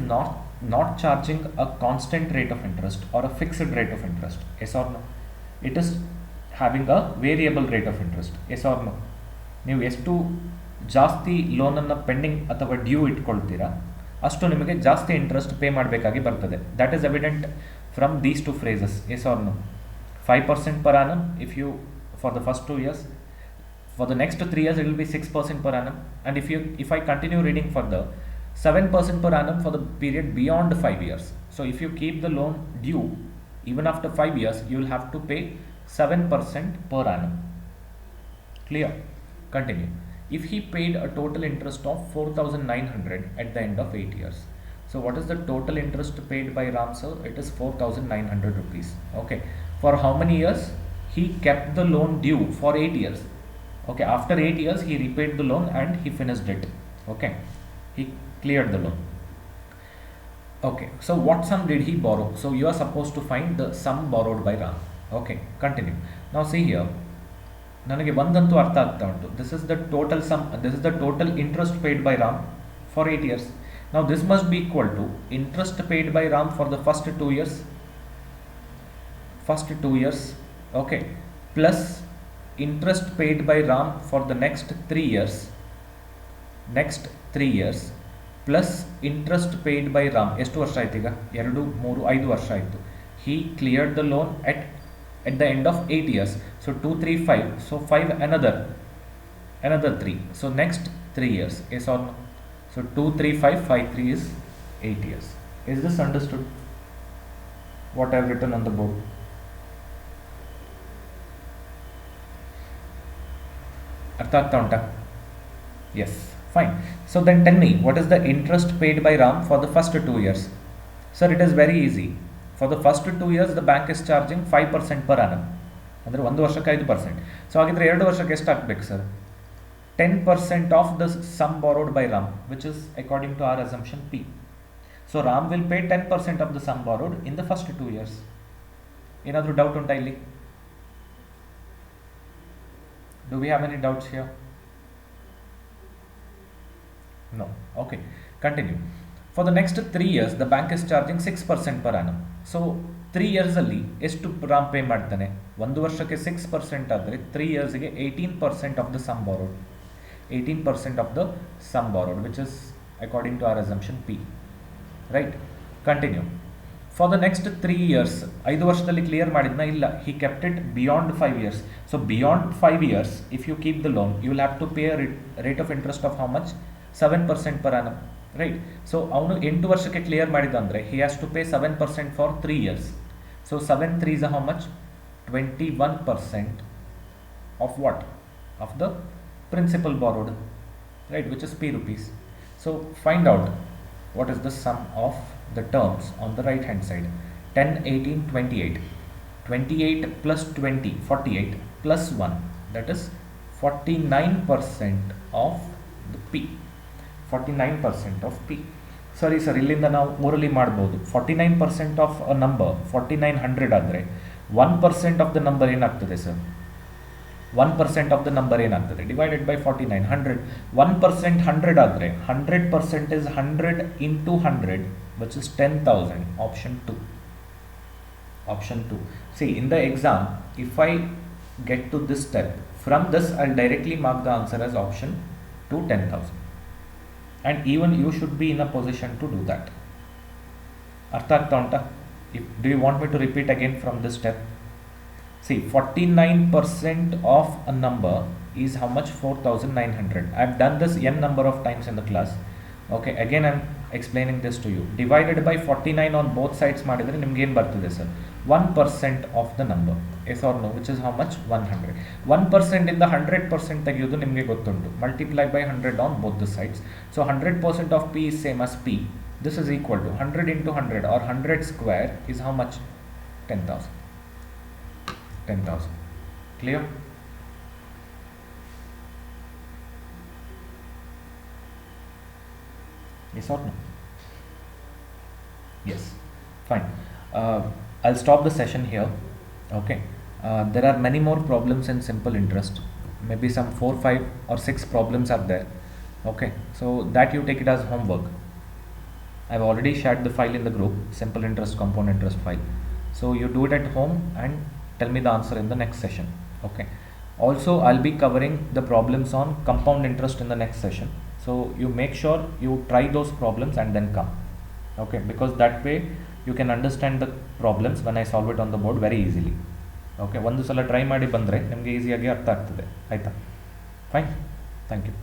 Speaker 1: not charging a constant rate of interest or a fixed rate of interest. Yes or no? It is having a variable rate of interest. Yes or no? ನೀವು ಎಷ್ಟು ಜಾಸ್ತಿ ಲೋನನ್ನು pending ಅಥವಾ due ಇಟ್ಕೊಳ್ತೀರಾ ಅಷ್ಟು ನಿಮಗೆ ಜಾಸ್ತಿ interest pay ಮಾಡಬೇಕಾಗಿ ಬರ್ತದೆ. That is evident from these two phrases. Yes or no? 5% per annum if you for the first 2 years. For the next 3 years it will be 6% per annum, and if I continue reading further, 7% per annum for the period beyond 5 years. So if you keep the loan due even after 5 years, you will have to pay 7% per annum. Clear? Continue. If he paid a total interest of 4,900 at the end of 8 years. So what is the total interest paid by Ram sir? It is 4,900 rupees. Okay. For how many years? He kept the loan due for 8 years. Okay. After 8 years, he repaid the loan and he finished it. Okay. He cleared the loan. Okay. So what sum did he borrow? So you are supposed to find the sum borrowed by Ram. Okay. Continue. Now see here. ನನಗೆ ಒಂದಂತೂ ಅರ್ಥ ಆಗ್ತಾ ಉಂಟು. This is the total some, this is the total interest paid by Ram for 8 years. Now this must be equal to interest paid by Ram for the first 2 years, okay, plus interest paid by Ram for the next 3 years, plus interest paid by Ram. ಎಷ್ಟು ವರ್ಷ ಆಯ್ತು ಈಗ? 2 3 5 ವರ್ಷ ಆಯಿತು. He cleared the loan at the end of 8 years. So 2 3 5, so 5 another 3, so next 3 years. Yes or no? So 2 3 5 5 3 is 8 years. Is this understood? What I have written on the board? Artha agta unta? Yes, fine. So then tell me, what is the interest paid by Ram for the first 2 years? Sir, it is very easy. For the first 2 years the bank is charging 5% per annum. ಅಂದರೆ 1 ವರ್ಷಕ್ಕೆ 5%. So ಹಾಗಿದ್ರೆ 2 ವರ್ಷಕ್ಕೆ ಎಷ್ಟು ಹಾಕ್ಬೇಕು sir? 10% of the sum borrowed by Ram, which is according to our assumption P. So Ram will pay 10% of the sum borrowed in the first 2 years. ಏನಾದರೂ doubt ಉಂಟಾ ಇಲ್ಲಿ? Do we have any doubts here? No. Okay. Continue. For the next 3 years, the bank is charging 6% per annum. So 3 years ಅಲ್ಲಿ ಎಷ್ಟು Ram pay ಮಾಡ್ತಾನೆ? 1 ವರ್ಷಕ್ಕೆ 6% ಆದರೆ 3 yearsಗೆ 18% of the sum borrowed. 18% of the sum borrowed, which is according to our assumption P. Right? Continue. For the next 3 years, 5 ವರ್ಷದಲ್ಲಿ clear ಮಾಡಿದ್ನ? ಇಲ್ಲ. He kept it beyond 5 years. So beyond 5 years, if you keep the loan, you will have to pay a rate of interest of how much? 7% per annum. Right? So ಅವನು 8 ವರ್ಷಕ್ಕೆ clear ಮಾಡಿದ ಅಂದರೆ he has to pay 7% for 3 years. So 7 3s are how much? 21% of what? Of the principal borrowed, right, which is P rupees. So find out what is the sum of the terms on the right hand side. 10 18 28, 28 plus 20 48 plus 1, that is 49% of the P. 49% of P. ಸರಿ sir, ಇಲ್ಲಿಂದ ನಾವು orally ಮಾಡ್ಬೋದು. 49% of a number 4900 ಆದರೆ 1% of the number ಏನಾಗ್ತದೆ sir? 1% of the number ಏನಾಗ್ತದೆ? Divided by 4900. 1% 100 ಆದರೆ 100% is 100 into 100, which is 10,000. Option 2. See, in the exam, if I get to this step, from this I'll directly mark the answer as option 2, 10,000. And even you should be in a position to do that. Artha agta unta? Do you want me to repeat again from this step? See, 49% of a number is how much? 4,900. I have done this n number of times in the class. Okay, again I am explaining this to you. Divided by 49 on both sides ಮಾಡಿದ್ರೆ ನಿಮಗೆ ಏನು ಬರ್ತದೆ sir? 1% of the number. Yes or no? Which is how much? 100. 1% ಇಂದ 100% ತೆಗೆಯೋದು ನಿಮಗೆ ಗೊತ್ತುಂಟು. Multiply by 100 on both the sides. So 100% of P is same as P. This is equal to 100 into 100 or 100 square is how much? 10,000. 10,000. Clear? Yes or no? Yes. Fine. I'll stop the session here. Okay. There are many more problems in simple interest. Maybe some 4, 5 or 6 problems are there. Okay, so that you take it as homework. I've already shared the file in the group, simple interest, compound interest file. So you do it at home and tell me the answer in the next session. Okay. Also, I'll be covering the problems on compound interest in the next session. So you make sure you try those problems and then come. Okay, because that way you can understand the problems when I solve it on the board very easily. Okay, ಒಂದು ಸಲ try ಮಾಡಿ ಬಂದರೆ ನಿಮಗೆ ಈಸಿಯಾಗಿ ಅರ್ಥ ಆಗ್ತದೆ ಆಯಿತಾ. Fine, thank you.